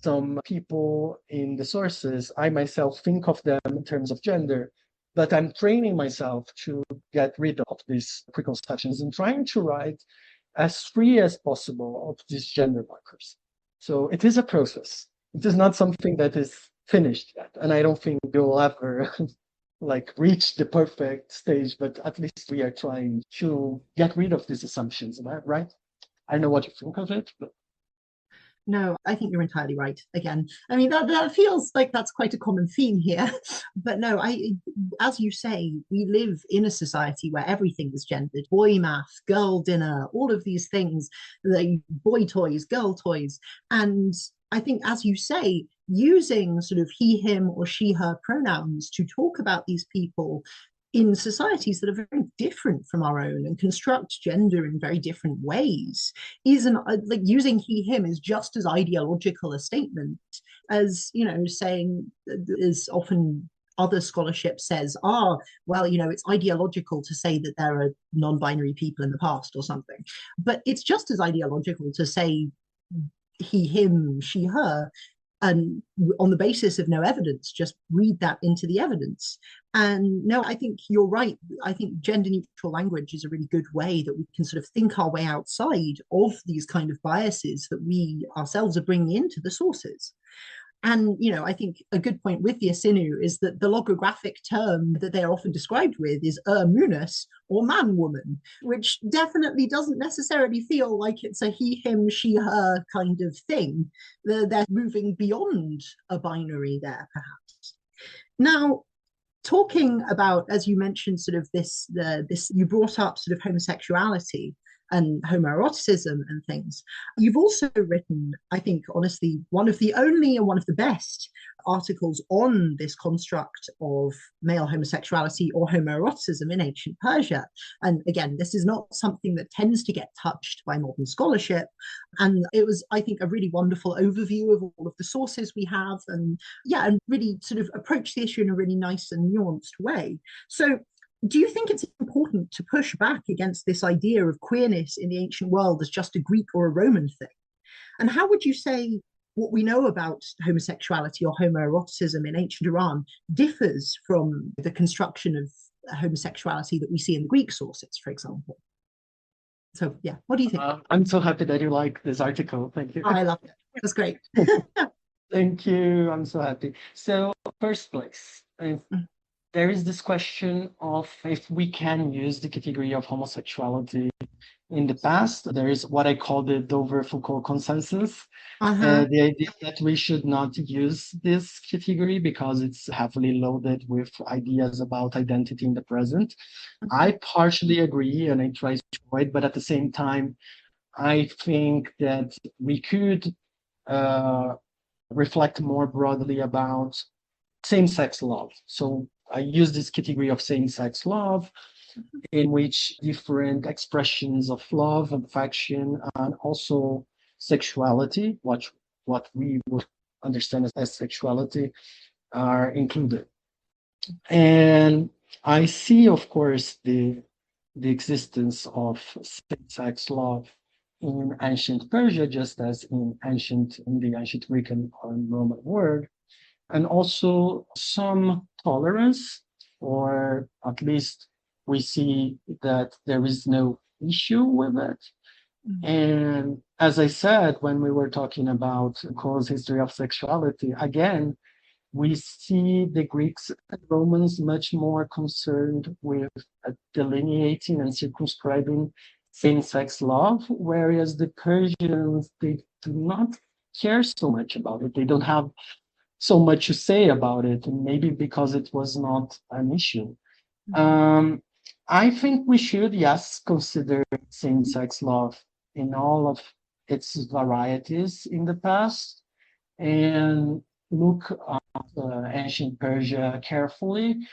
some people in the sources. I myself think of them in terms of gender, but I'm training myself to get rid of these preconceptions and trying to write as free as possible of these gender markers. So it is a process. It is not something that is finished yet. And I don't think you'll ever reach the perfect stage, but at least we are trying to get rid of these assumptions, right? I don't know what you think of it, but No, I think you're entirely right. Again, I mean that feels like that's quite a common theme here. But no, as you say, we live in a society where everything is gendered. Boy math, girl dinner, all of these things, like boy toys, girl toys. And I think, as you say, using sort of he, him, or she, her pronouns to talk about these people in societies that are very different from our own and construct gender in very different ways is like using he him is just as ideological a statement as saying, as often other scholarship says, well, it's ideological to say that there are non-binary people in the past or something, but it's just as ideological to say he, him, she, her, and on the basis of no evidence, just read that into the evidence. And no, I think you're right. I think gender neutral language is a really good way that we can sort of think our way outside of these kind of biases that we ourselves are bringing into the sources. And, I think a good point with the Asinu is that the logographic term that they're often described with is munus, or man woman, which definitely doesn't necessarily feel like it's a he, him, she, her kind of thing. They're moving beyond a binary there, perhaps. Now, talking about, as you mentioned, sort of this you brought up sort of homosexuality and homoeroticism and things. You've also written, I think, honestly, one of the only and one of the best articles on this construct of male homosexuality or homoeroticism in ancient Persia. And again, this is not something that tends to get touched by modern scholarship. And it was, I think, a really wonderful overview of all of the sources we have, and and really sort of approach the issue in a really nice and nuanced way. So do you think it's important to push back against this idea of queerness in the ancient world as just a Greek or a Roman thing? And how would you say what we know about homosexuality or homoeroticism in ancient Iran differs from the construction of homosexuality that we see in the Greek sources, for example? So, yeah, what do you think? I'm so happy that you like this article. Thank you. I love it. That's great. Thank you. I'm so happy. So, first place, there is this question of if we can use the category of homosexuality in the past. There is what I call the Dover-Foucault consensus. The idea that we should not use this category because it's heavily loaded with ideas about identity in the present. I partially agree and I try to avoid, but at the same time, I think that we could reflect more broadly about same-sex love. So I use this category of same-sex love, in which different expressions of love, affection, and also sexuality, what we would understand as sexuality, are included. And I see, of course, the existence of same-sex love in ancient Persia, just as in the ancient Greek and Roman world, and also some tolerance, or at least we see that there is no issue with it. And as I said, when we were talking about Cole's history of sexuality, again, we see the Greeks and Romans much more concerned with delineating and circumscribing same-sex love, whereas the Persians, they do not care so much about it. They don't have so much to say about it, and maybe because it was not an issue. I think we should, yes, consider same-sex love in all of its varieties in the past, and look at ancient Persia carefully.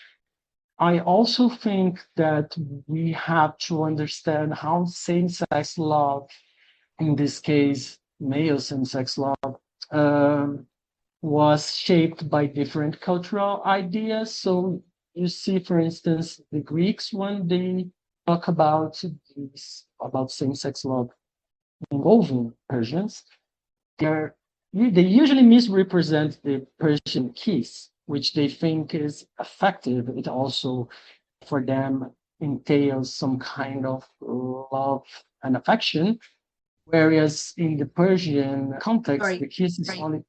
I also think that we have to understand how same-sex love, in this case, male same-sex love, was shaped by different cultural ideas. So you see, for instance, the Greeks, when they talk about same-sex love involving Persians, they usually misrepresent the Persian kiss, which they think is effective. It also, for them, entails some kind of love and affection, whereas in the Persian context, the kiss is only.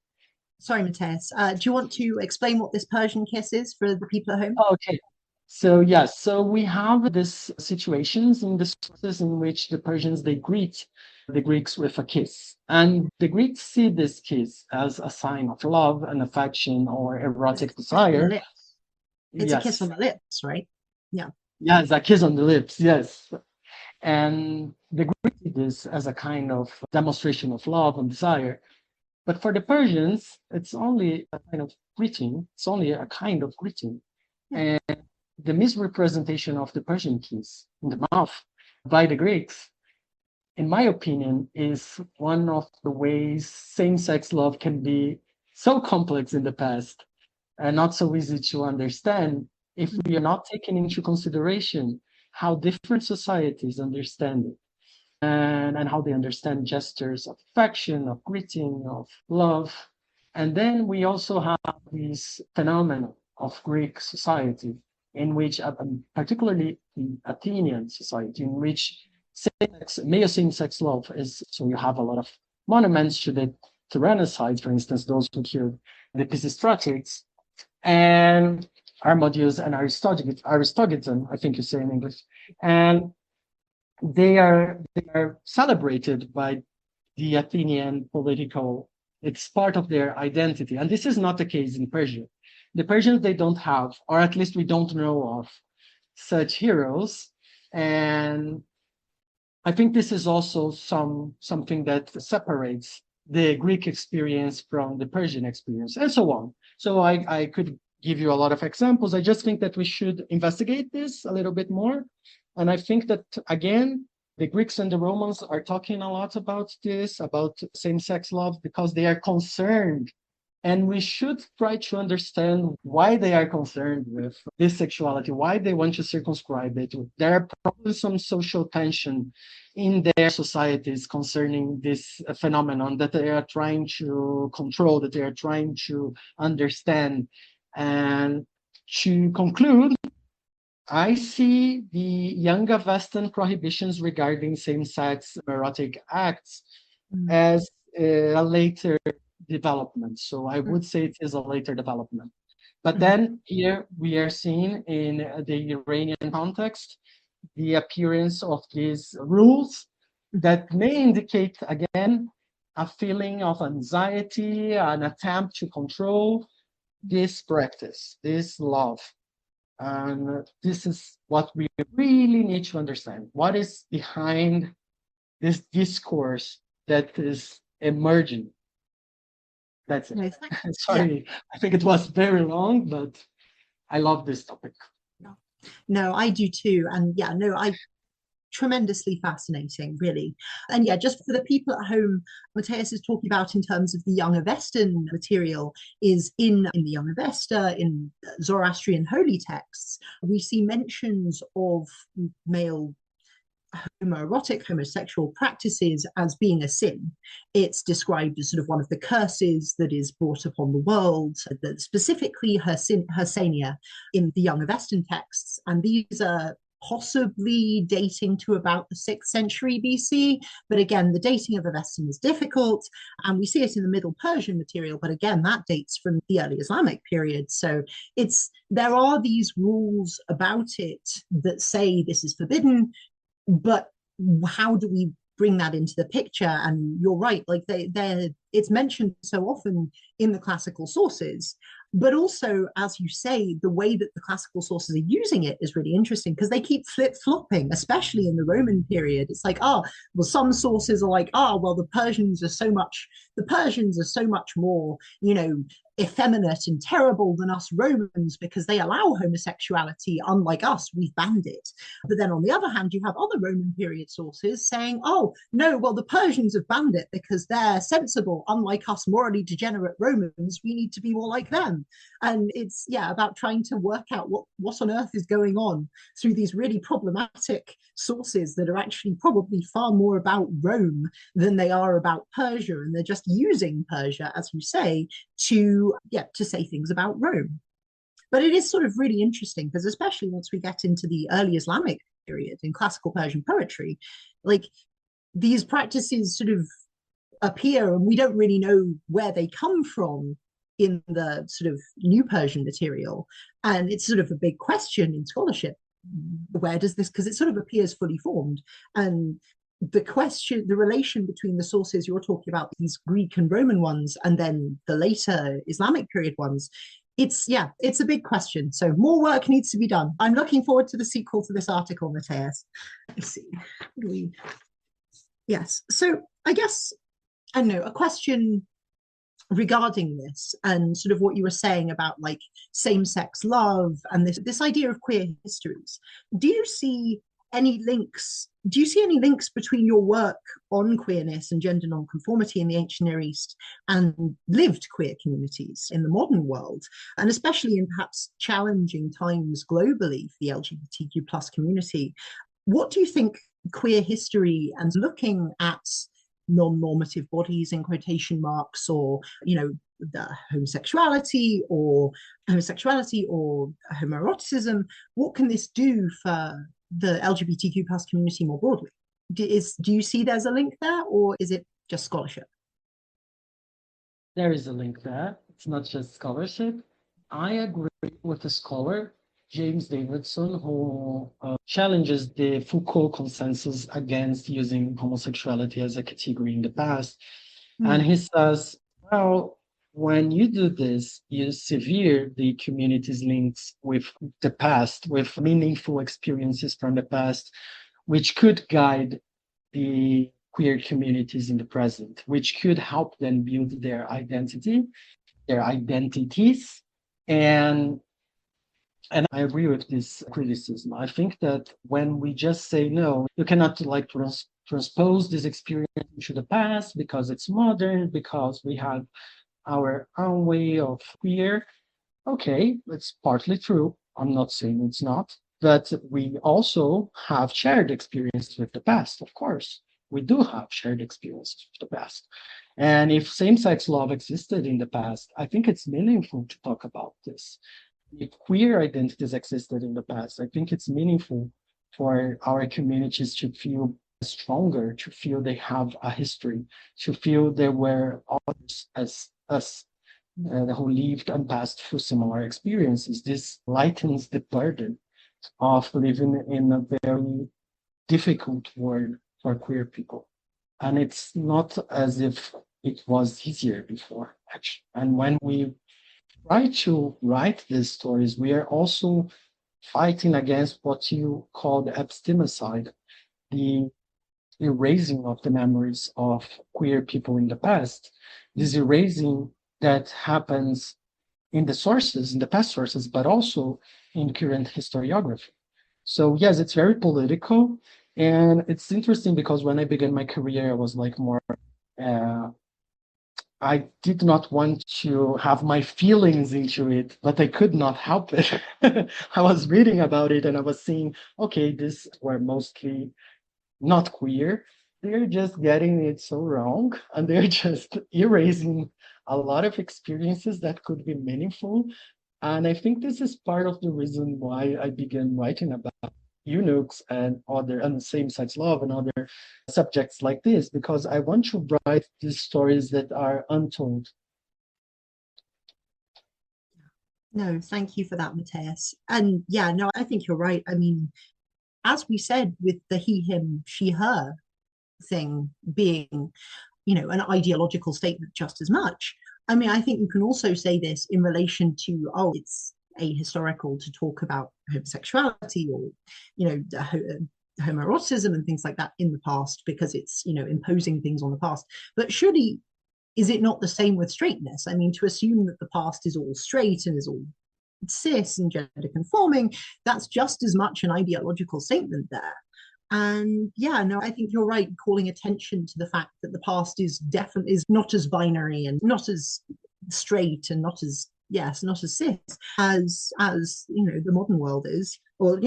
Sorry, Matheus. Do you want to explain what this Persian kiss is for the people at home? Okay. So yes, so we have this situations in the sources in which the Persians, they greet the Greeks with a kiss. And the Greeks see this kiss as a sign of love and affection or erotic desire. It's a kiss on the lips, right? Yeah. Yeah, it's a kiss on the lips, yes. And the Greeks see this as a kind of demonstration of love and desire. But for the Persians, it's only a kind of greeting. It's only a kind of greeting. And the misrepresentation of the Persian kiss in the mouth by the Greeks, in my opinion, is one of the ways same-sex love can be so complex in the past and not so easy to understand if we are not taking into consideration how different societies understand it, and how they understand gestures of affection, of greeting, of love. And then we also have this phenomenon of Greek society, in which, particularly the Athenian society, in which male same-sex love is, so you have a lot of monuments to the Tyrannicides, for instance, those who killed the Pisistrates, and Matheus and Aristogiton, I think you say in English, and they are celebrated by the Athenian political. It's part of their identity, and this is not the case in Persia. The Persians, they don't have, or at least we don't know of, such heroes, and I think this is also something that separates the Greek experience from the Persian experience, and so on. So I could give you a lot of examples. I just think that we should investigate this a little bit more. And I think that, again, the Greeks and the Romans are talking a lot about this, about same-sex love, because they are concerned. And we should try to understand why they are concerned with this sexuality, why they want to circumscribe it. There are probably some social tension in their societies concerning this phenomenon that they are trying to control, that they are trying to understand. And to conclude, I see the young Western prohibitions regarding same-sex erotic acts as a later development. So I would say it is a later development. But then here we are seeing in the Iranian context the appearance of these rules that may indicate, again, a feeling of anxiety, an attempt to control this practice, this love. And this is what we really need to understand. What is behind this discourse that is emerging? That's it. No, Sorry, I think it was very long, but I love this topic. no, I do too. And yeah, no, I tremendously fascinating, really. And yeah, just for the people at home, Matheus is talking about in terms of the Young Avestan material is in the Young Avesta, in Zoroastrian holy texts, we see mentions of male homoerotic, homosexual practices as being a sin. It's described as sort of one of the curses that is brought upon the world, that specifically Hersania in the Young Avestan texts. And these are possibly dating to about the 6th century BC. But again, the dating of Avestan is difficult, and we see it in the Middle Persian material. But again, that dates from the early Islamic period. So there are these rules about it that say this is forbidden, but how do we bring that into the picture? And you're right, like it's mentioned so often in the classical sources, but also, as you say, the way that the classical sources are using it is really interesting, because they keep flip-flopping, especially in the Roman period. It's like, well, some sources are like, well, the Persians are so much more, effeminate and terrible than us Romans because they allow homosexuality. Unlike us, we've banned it. But then on the other hand, you have other Roman period sources saying, oh, no, well, the Persians have banned it because they're sensible. Unlike us morally degenerate Romans, we need to be more like them. And it's, about trying to work out what on earth is going on through these really problematic sources that are actually probably far more about Rome than they are about Persia. And they're just using Persia, as you say, to say things about Rome. But it is sort of really interesting, because especially once we get into the early Islamic period in classical Persian poetry, like these practices sort of appear and we don't really know where they come from in the sort of new Persian material. And it's sort of a big question in scholarship. Where does this, because it sort of appears fully formed. And the relation between the sources you're talking about, these Greek and Roman ones, and then the later Islamic period ones, it's a big question. So more work needs to be done. I'm looking forward to the sequel to this article, Matheus. Let's see. Yes. So I guess, I don't know, a question regarding this and sort of what you were saying about like same-sex love and this idea of queer histories. Do you see any links between your work on queerness and gender nonconformity in the ancient Near East and lived queer communities in the modern world, and especially in perhaps challenging times globally for the LGBTQ plus community? What do you think queer history and looking at non-normative bodies in quotation marks, or the homosexuality or homoeroticism, what can this do for the LGBTQ plus community more broadly? Do you see there's a link there, or is it just scholarship? There is a link there. It's not just scholarship. I agree with the scholar James Davidson, who challenges the Foucault consensus against using homosexuality as a category in the past. And he says, well, when you do this, you sever the community's links with the past, with meaningful experiences from the past, which could guide the queer communities in the present, which could help them build their identities. And I agree with this criticism. I think that when we just say, no, you cannot transpose this experience into the past because it's modern, because we have our own way of queer. Okay, it's partly true. I'm not saying it's not, but we also have shared experience with the past, of course. We do have shared experiences with the past. And if same-sex love existed in the past, I think it's meaningful to talk about this. If queer identities existed in the past, I think it's meaningful for our communities to feel stronger, to feel they have a history, to feel there were others as us who lived and passed through similar experiences. This lightens the burden of living in a very difficult world for queer people. And it's not as if it was easier before, actually. And when we try to write these stories, we are also fighting against what you call the epistemicide, the erasing of the memories of queer people in the past. This erasing that happens in the sources, in the past sources, but also in current historiography. So yes, it's very political, and it's interesting because when I began my career, I was like more, I did not want to have my feelings into it, but I could not help it. I was reading about it and I was seeing, okay, these were mostly not queer. They're just getting it so wrong, and they're just erasing a lot of experiences that could be meaningful. And I think this is part of the reason why I began writing about eunuchs and other and same-sex love and other subjects like this, because I want to write these stories that are untold. No, thank you for that, Matthias. And yeah, no, I think you're right. I mean, as we said, with the he, him, she, her thing being, an ideological statement just as much. I mean, I think you can also say this in relation to, oh, it's ahistorical to talk about homosexuality or, homoeroticism and things like that in the past because it's, imposing things on the past. But surely, is it not the same with straightness? I mean, to assume that the past is all straight and is all cis and gender conforming, that's just as much an ideological statement there. And yeah, no, I think you're right, calling attention to the fact that the past is definitely is not as binary and not as straight and not as not as cis as the modern world is, or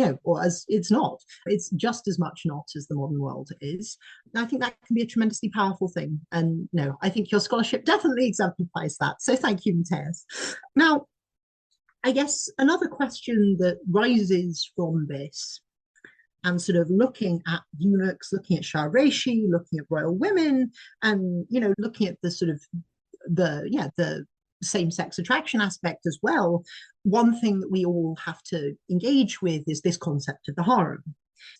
as it's not. It's just as much not as the modern world is. And I think that can be a tremendously powerful thing. And no, I think your scholarship definitely exemplifies that. So thank you, Matthias. Now, I guess another question that rises from this and sort of looking at eunuchs, looking at Shah Reishi, looking at royal women, and looking at the sort of the same-sex attraction aspect as well. One thing that we all have to engage with is this concept of the harem,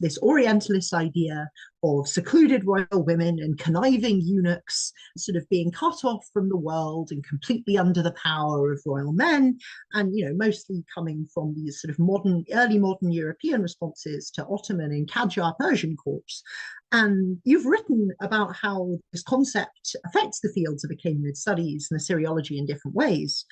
this Orientalist idea of secluded royal women and conniving eunuchs sort of being cut off from the world and completely under the power of royal men, and mostly coming from these sort of early modern European responses to Ottoman and Qajar Persian courts. And you've written about how this concept affects the fields of Achaemenid studies and Assyriology in different ways.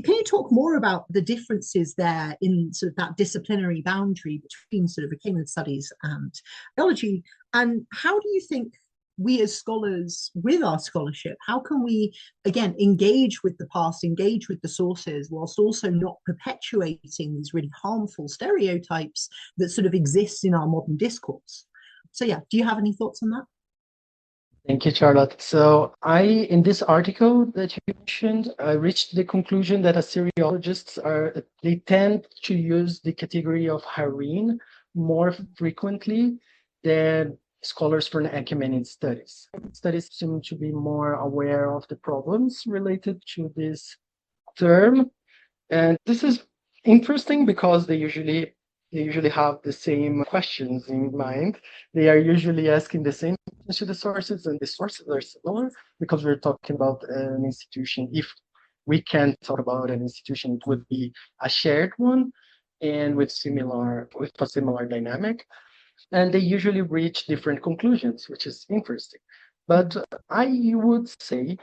Can you talk more about the differences there in sort of that disciplinary boundary between sort of Achaemenid studies and theology? And how do you think we as scholars, with our scholarship, how can we, again, engage with the past, engage with the sources, whilst also not perpetuating these really harmful stereotypes that sort of exist in our modern discourse? So yeah, do you have any thoughts on that? Thank you, Charlotte. So in this article that you mentioned, I reached the conclusion that Assyriologists they tend to use the category of harem more frequently than scholars from Achaemenid studies. Studies seem to be more aware of the problems related to this term. And this is interesting because they usually have the same questions in mind. They are usually asking the same questions to the sources, and the sources are similar because we're talking about an institution. If we can talk about an institution, it would be a shared one and with a similar dynamic. And they usually reach different conclusions, which is interesting. But I would say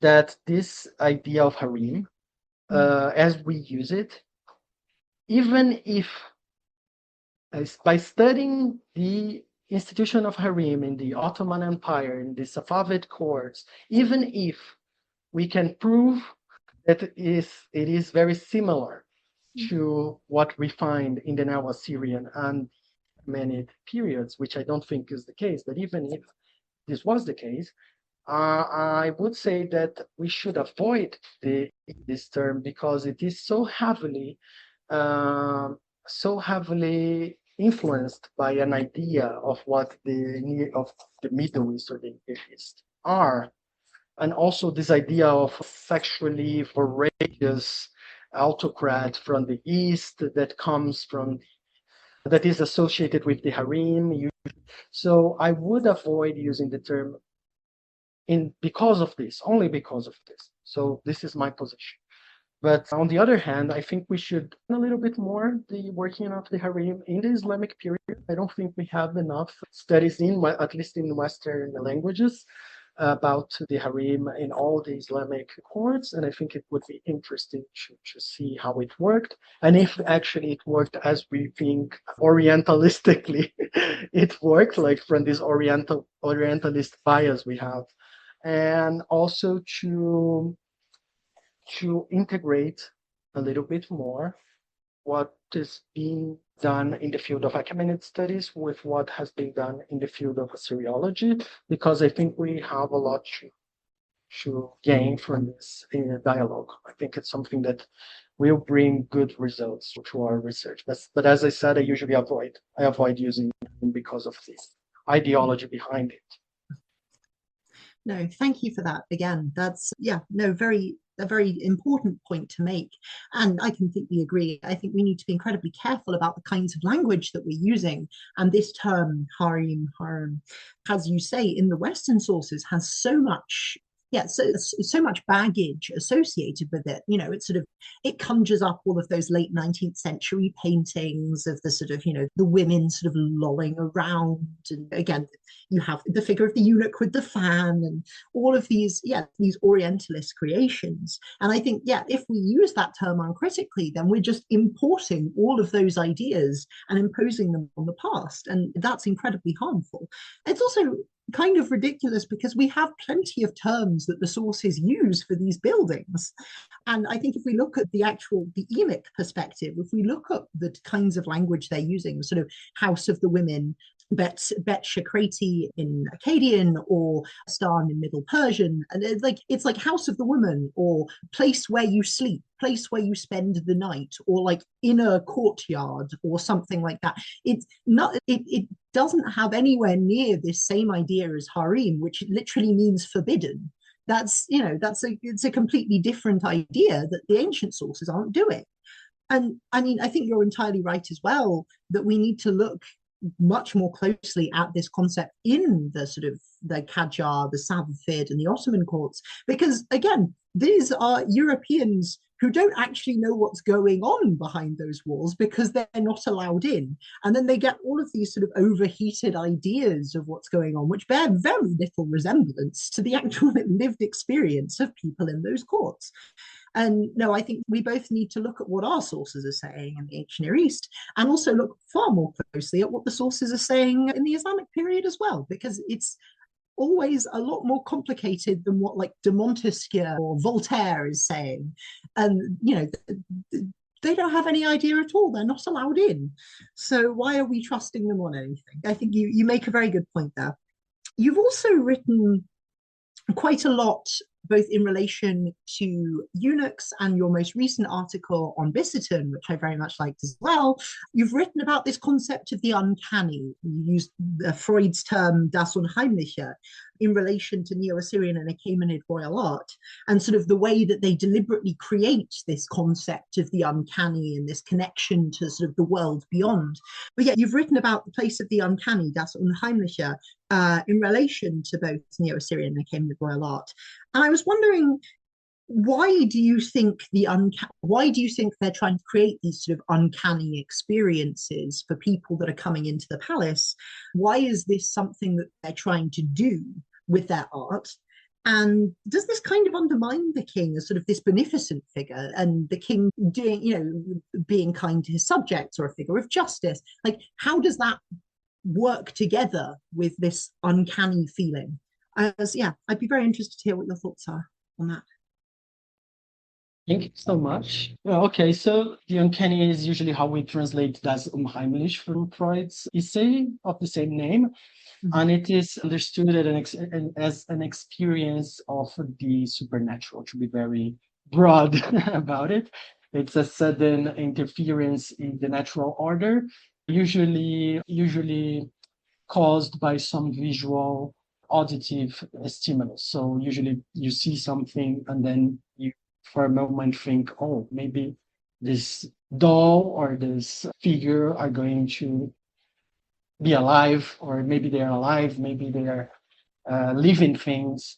that this idea of harem, as we use it, even if by studying the institution of harem in the Ottoman Empire, in the Safavid courts, even if we can prove that it is very similar to what we find in the now Assyrian and Achaemenid periods, which I don't think is the case, but even if this was the case, I would say that we should avoid this term because it is so heavily influenced by an idea of what the Middle East or the Near East are, and also this idea of sexually voracious autocrat from the East that is associated with the harem. So I would avoid using the term because of this, only because of this. So this is my position. But on the other hand, I think we should a little bit more the working of the harem in the Islamic period. I don't think we have enough studies at least in Western languages, about the harem in all the Islamic courts, and I think it would be interesting to see how it worked, and if actually it worked as we think orientalistically it worked, like from this orientalist bias we have, and also to integrate a little bit more what is being done in the field of Achaemenid studies with what has been done in the field of Assyriology, because I think we have a lot to gain from this dialogue. I think it's something that will bring good results to our research. But as I said, I avoid using it because of this ideology behind it. No, thank you for that. Again, that's a very important point to make. And I completely agree. I think we need to be incredibly careful about the kinds of language that we're using. And this term, harem, as you say, in the Western sources, has so much so much baggage associated with it. You know, it conjures up all of those late 19th century paintings of the sort of, you know, the women sort of lolling around. And again, you have the figure of the eunuch with the fan and all of these Orientalist creations. And I think, if we use that term uncritically, then we're just importing all of those ideas and imposing them on the past. And that's incredibly harmful. It's also kind of ridiculous because we have plenty of terms that the sources use for these buildings. And I think if we look at the emic perspective, if we look at the kinds of language they're using, sort of House of the Women, Bet Shakrati in Akkadian, or Stan in Middle Persian, and it's like House of the Woman, or place where you sleep, place where you spend the night, or like inner courtyard, or something like that. It's not. It doesn't have anywhere near this same idea as harem, which literally means forbidden. It's a completely different idea that the ancient sources aren't doing. And I mean, I think you're entirely right as well that we need to look much more closely at this concept in the sort of the Qajar, the Safavid, and the Ottoman courts, because again, these are Europeans who don't actually know what's going on behind those walls because they're not allowed in. And then they get all of these sort of overheated ideas of what's going on, which bear very little resemblance to the actual lived experience of people in those courts. And no, I think we both need to look at what our sources are saying in the ancient Near East, and also look far more closely at what the sources are saying in the Islamic period as well, because it's always a lot more complicated than what like de Montesquieu or Voltaire is saying. And, you know, they don't have any idea at all. They're not allowed in. So why are we trusting them on anything? I think you make a very good point there. You've also written quite a lot, both in relation to eunuchs and your most recent article on Bickerton, which I very much liked as well. You've written about this concept of the uncanny. You used Freud's term das Unheimliche in relation to Neo-Assyrian and Achaemenid royal art, and sort of the way that they deliberately create this concept of the uncanny and this connection to sort of the world beyond. But yeah, you've written about the place of the uncanny, das Unheimliche, in relation to both Neo-Assyrian and Achaemenid royal art. And I was wondering, why do you think they're trying to create these sort of uncanny experiences for people that are coming into the palace? Why is this something that they're trying to do with their art? And does this kind of undermine the king as sort of this beneficent figure, and the king doing, you know, being kind to his subjects, or a figure of justice? Like, how does that work together with this uncanny feeling? I'd be very interested to hear what your thoughts are on that. Thank you so much. Okay, so the uncanny is usually how we translate das Unheimlich from Freud's essay of the same name. Mm-hmm. And it is understood as an experience of the supernatural, to be very broad about it. It's a sudden interference in the natural order, usually caused by some visual, auditive stimulus. So usually you see something and then you for a moment think, oh, maybe this doll or this figure are going to be alive, or maybe they're alive, maybe they're living things.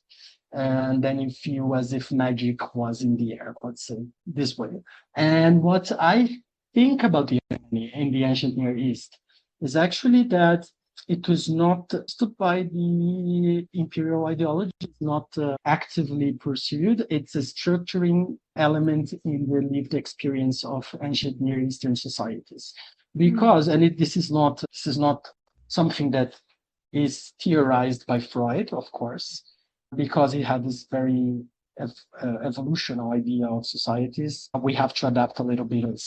And then you feel as if magic was in the air, let's say this way. And what I think about the uncanny in the ancient Near East is actually that it was not stood by the imperial ideology, it's not actively pursued. It's a structuring element in the lived experience of ancient Near Eastern societies. Because, this is not something that is theorized by Freud, of course, because he had this very evolutionary idea of societies. We have to adapt a little bit of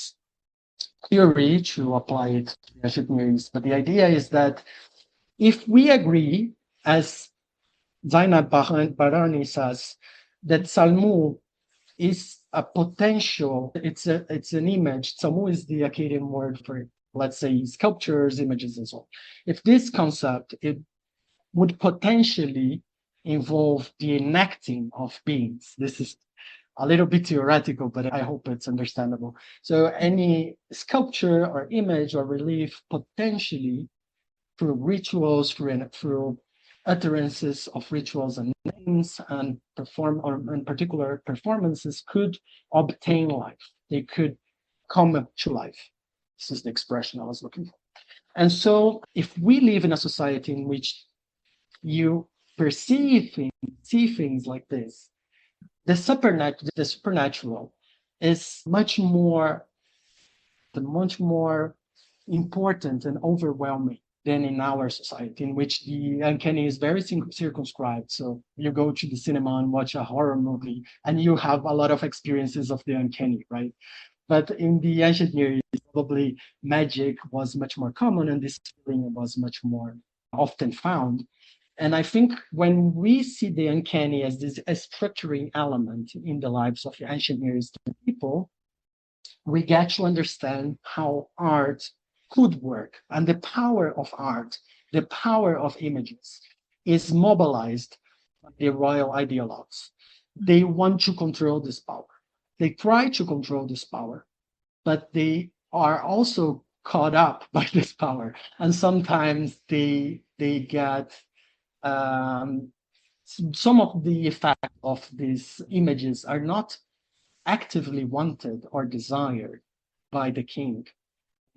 theory to apply it to the ancient Near East. But the idea is that if we agree, as Zainab Bahrani says, that Salmu is a potential, it's an image. Salmu is the Akkadian word for, let's say, sculptures, images, and so on. If this concept, it would potentially involve the enacting of beings. This is a little bit theoretical, but I hope it's understandable. So any sculpture or image or relief potentially through rituals, through utterances of rituals and names and in particular performances could obtain life. They could come to life. This is the expression I was looking for. And so if we live in a society in which you see things like this, the supernatural is much more important and overwhelming than in our society, in which the uncanny is very circumscribed. So you go to the cinema and watch a horror movie, and you have a lot of experiences of the uncanny, right? But in the ancient Near East, probably magic was much more common, and this feeling was much more often found. And I think when we see the uncanny as this structuring element in the lives of the ancient Near Eastern people, we get to understand how art could work, and the power of art, the power of images, is mobilized by the royal ideologues. They want to control this power. They try to control this power, but they are also caught up by this power, and sometimes they get some of the effects of these images are not actively wanted or desired by the king.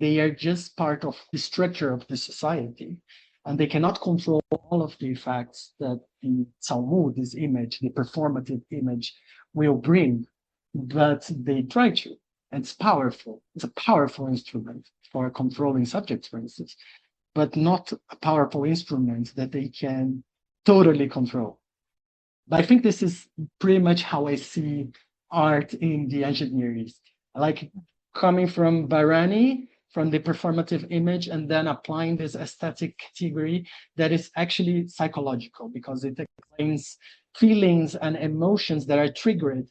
They are just part of the structure of the society, and they cannot control all of the effects that the Talmud, this image, the performative image, will bring, but they try to. It's powerful. It's a powerful instrument for controlling subjects, for instance, but not a powerful instrument that they can totally control. But I think this is pretty much how I see art in the ancient Near East. Like coming from Bahrani, from the performative image, and then applying this aesthetic category that is actually psychological, because it explains feelings and emotions that are triggered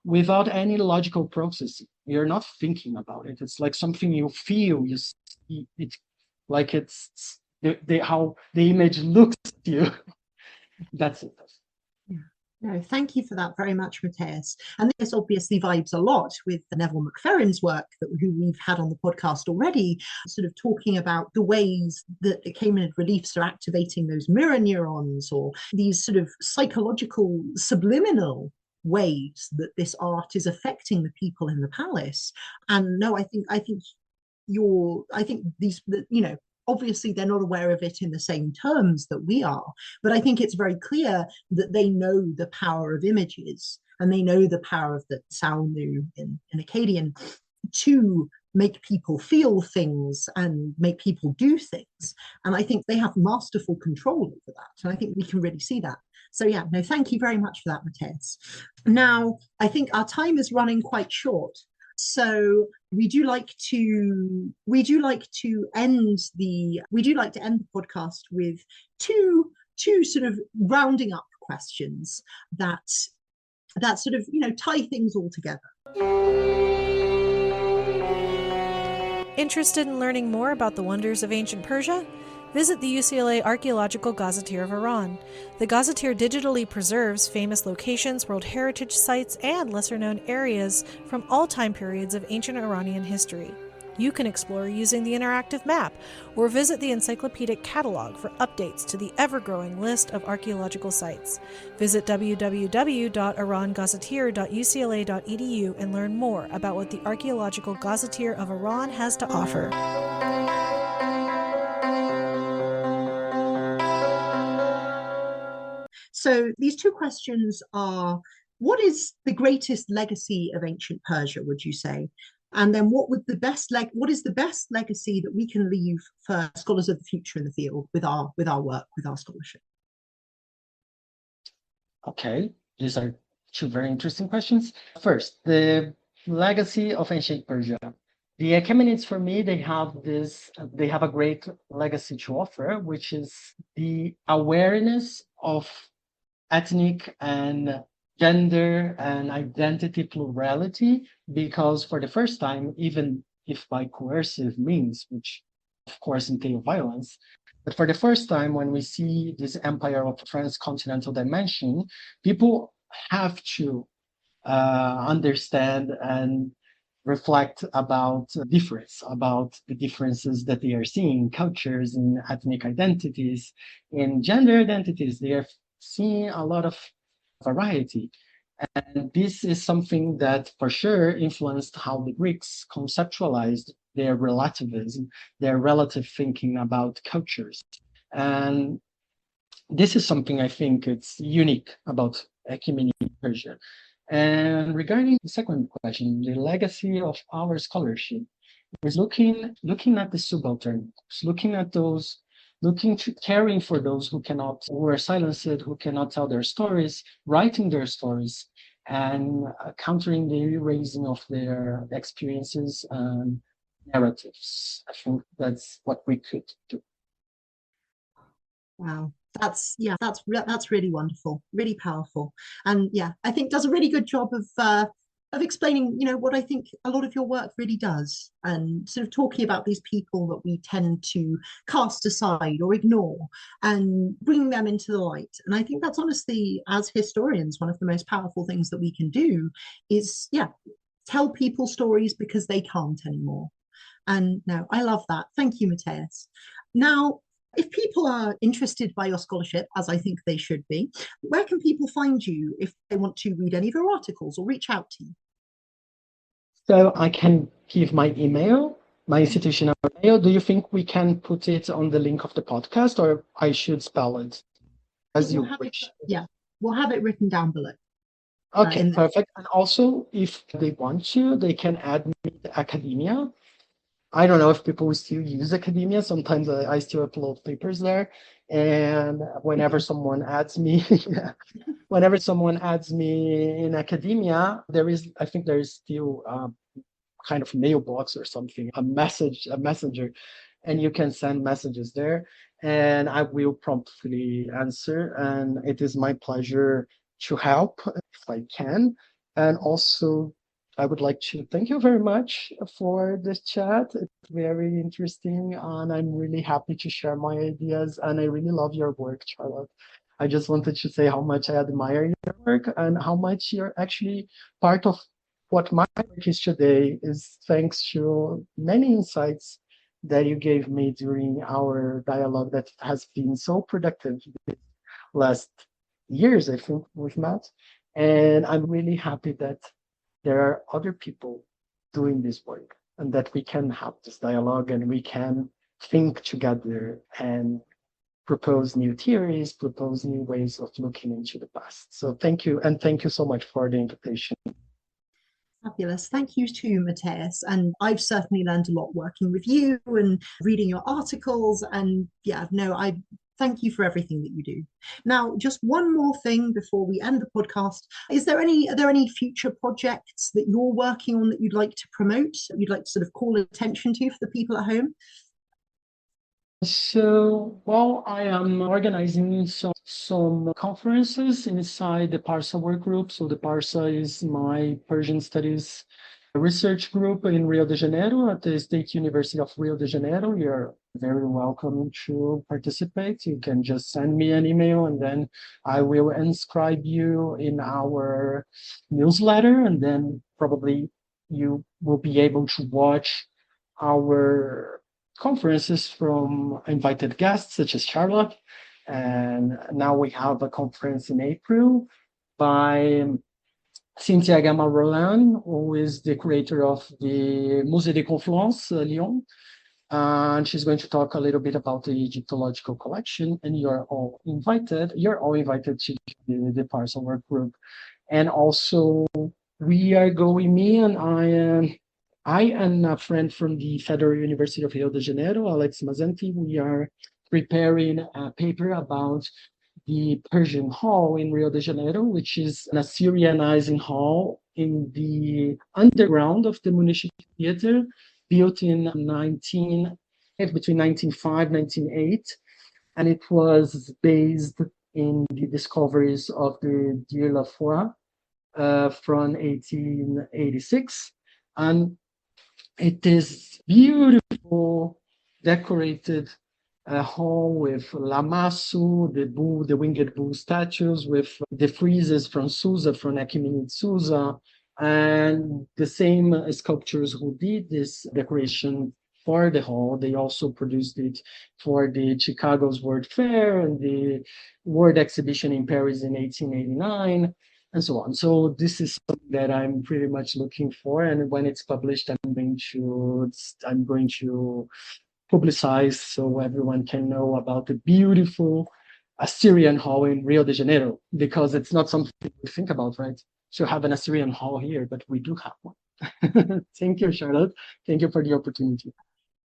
without any logical processing. You're not thinking about it. It's like something you feel, you see it, like it's how the image looks at you. That's it. No, thank you for that very much, Matheus. And this obviously vibes a lot with Neville McFerrin's work, who we've had on the podcast already, sort of talking about the ways that the Achaemenid reliefs are activating those mirror neurons, or these sort of psychological subliminal ways that this art is affecting the people in the palace. And no, I think these, you know, obviously they're not aware of it in the same terms that we are, but I think it's very clear that they know the power of images, and they know the power of the Salmu in Akkadian to make people feel things and make people do things. And I think they have masterful control over that. And I think we can really see that. So yeah, no, thank you very much for that, Matheus. Now, I think our time is running quite short. So we do like to end the podcast with two sort of rounding up questions that sort of, you know, tie things all together. Interested in learning more about the wonders of ancient Persia? Visit the UCLA Archaeological Gazetteer of Iran. The Gazetteer digitally preserves famous locations, World Heritage sites, and lesser-known areas from all time periods of ancient Iranian history. You can explore using the interactive map, or visit the encyclopedic catalog for updates to the ever-growing list of archaeological sites. Visit www.irangazetteer.ucla.edu and learn more about what the Archaeological Gazetteer of Iran has to offer. So these two questions are, what is the greatest legacy of ancient Persia, would you say? And then what is the best legacy that we can leave for scholars of the future in the field with our work, with our scholarship? Okay, these are two very interesting questions. First, the legacy of ancient Persia. The Achaemenids, for me, they have a great legacy to offer, which is the awareness of ethnic and gender and identity plurality, because for the first time, even if by coercive means, which of course entail violence, but for the first time, when we see this empire of transcontinental dimension, people have to understand and reflect about the differences that they are seeing in cultures, in ethnic identities, in gender identities. They are seeing a lot of variety. And this is something that for sure influenced how the Greeks conceptualized their relativism, their relative thinking about cultures. And this is something I think it's unique about Achaemenid Persia. And regarding the second question, the legacy of our scholarship is looking at the subaltern, looking at those, caring for those who are silenced, who cannot tell their stories, writing their stories, and countering the erasing of their experiences and narratives. I think that's what we could do. Wow. That's really wonderful, really powerful, and I think does a really good job of explaining, what I think a lot of your work really does, and sort of talking about these people that we tend to cast aside or ignore, and bringing them into the light. And I think that's honestly, as historians, one of the most powerful things that we can do is tell people stories because they can't anymore. And no, I love that. Thank you, Matheus. Now, if people are interested by your scholarship, as I think they should be, where can people find you if they want to read any of your articles or reach out to you? So I can give my email, my institutional email. Do you think we can put it on the link of the podcast, or I should spell it as you wish? We'll have it written down below. Okay, perfect. And also, if they want to, they can add me to academia. I don't know if people still use academia. Sometimes I still upload papers there. And whenever someone adds me, in academia, I think there is still kind of mailbox or something, a messenger, and you can send messages there, and I will promptly answer. And it is my pleasure to help if I can. And also, I would like to thank you very much for this chat. It's very interesting, and I'm really happy to share my ideas. And I really love your work, Charlotte. I just wanted to say how much I admire your work and how much you're actually part of what my work is today, is thanks to many insights that you gave me during our dialogue that has been so productive these last years, I think, we've met. And I'm really happy that there are other people doing this work and that we can have this dialogue and we can think together and propose new theories, propose new ways of looking into the past. So thank you. And thank you so much for the invitation. Fabulous. Thank you too, Matheus. And I've certainly learned a lot working with you and reading your articles. And I thank you for everything that you do. Now, just one more thing before we end the podcast. Are there any future projects that you're working on that you'd like to promote, that you'd like to sort of call attention to for the people at home? So, I am organizing some conferences inside the PARSA work group. So the PARSA is my Persian Studies research group in Rio de Janeiro at the State University of Rio de Janeiro. You're very welcome to participate. You can just send me an email and then I will inscribe you in our newsletter, and then probably you will be able to watch our conferences from invited guests such as Charlotte. And now we have a conference in April by Cynthia Gama-Roland, who is the creator of the Musée des Confluences, Lyon. And she's going to talk a little bit about the Egyptological collection, and you're all invited. You're all invited to the parcel work group. And also, me and I and a friend from the Federal University of Rio de Janeiro, Alex Mazanti, we are preparing a paper about the Persian Hall in Rio de Janeiro, which is an Assyrianizing hall in the underground of the Municipal Theater, built in between 1905 and 1908, and it was based in the discoveries of the Dieu la Foi from 1886, and it is beautiful, decorated hall with Lamassu, the winged bull statues, with the friezes from Susa, from Achaemenid Susa, and the same sculptors who did this decoration for the hall. They also produced it for the Chicago's World Fair and the World Exhibition in Paris in 1889, and so on. So this is something that I'm pretty much looking for, and when it's published, I'm going to publicize so everyone can know about the beautiful Assyrian hall in Rio de Janeiro, because it's not something we think about, right? To have an Assyrian hall here, but we do have one. Thank you, Charlotte. Thank you for the opportunity.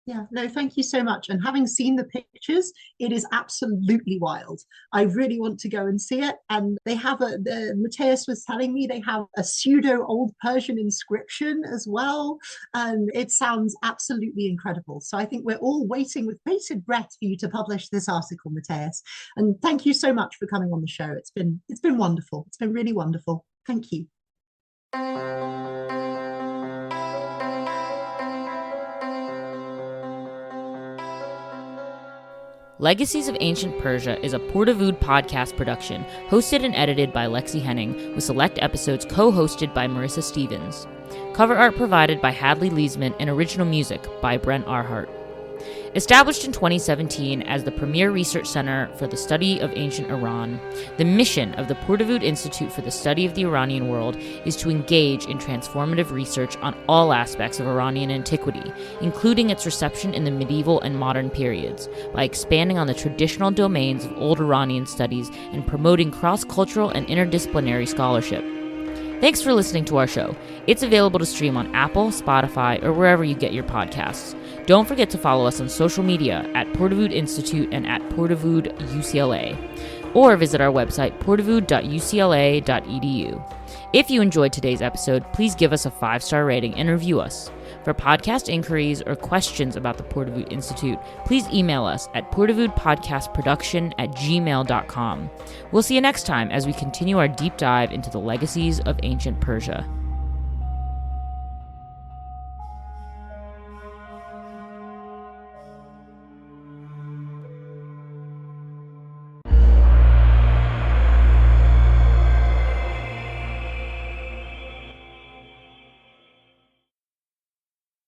Yeah, no, thank you so much. And having seen the pictures, it is absolutely wild. I really want to go and see it. And they have Matheus was telling me they have a pseudo Old Persian inscription as well. And it sounds absolutely incredible. So I think we're all waiting with bated breath for you to publish this article, Matheus. And thank you so much for coming on the show. It's been wonderful. It's been really wonderful. Thank you. Legacies of Ancient Persia is a Portavood podcast production, hosted and edited by Lexi Henning, with select episodes co-hosted by Marissa Stevens. Cover art provided by Hadley Leesman and original music by Brent Arhart. Established in 2017 as the premier research center for the study of ancient Iran, the mission of the Portavood Institute for the Study of the Iranian World is to engage in transformative research on all aspects of Iranian antiquity, including its reception in the medieval and modern periods, by expanding on the traditional domains of old Iranian studies and promoting cross-cultural and interdisciplinary scholarship. Thanks for listening to our show. It's available to stream on Apple, Spotify, or wherever you get your podcasts. Don't forget to follow us on social media at Portavood Institute and at Portavood UCLA, or visit our website portavood.ucla.edu. If you enjoyed today's episode, please give us a 5-star rating and review us. For podcast inquiries or questions about the Portavood Institute, please email us at portavoodpodcastproduction@gmail.com. We'll see you next time as we continue our deep dive into the legacies of ancient Persia.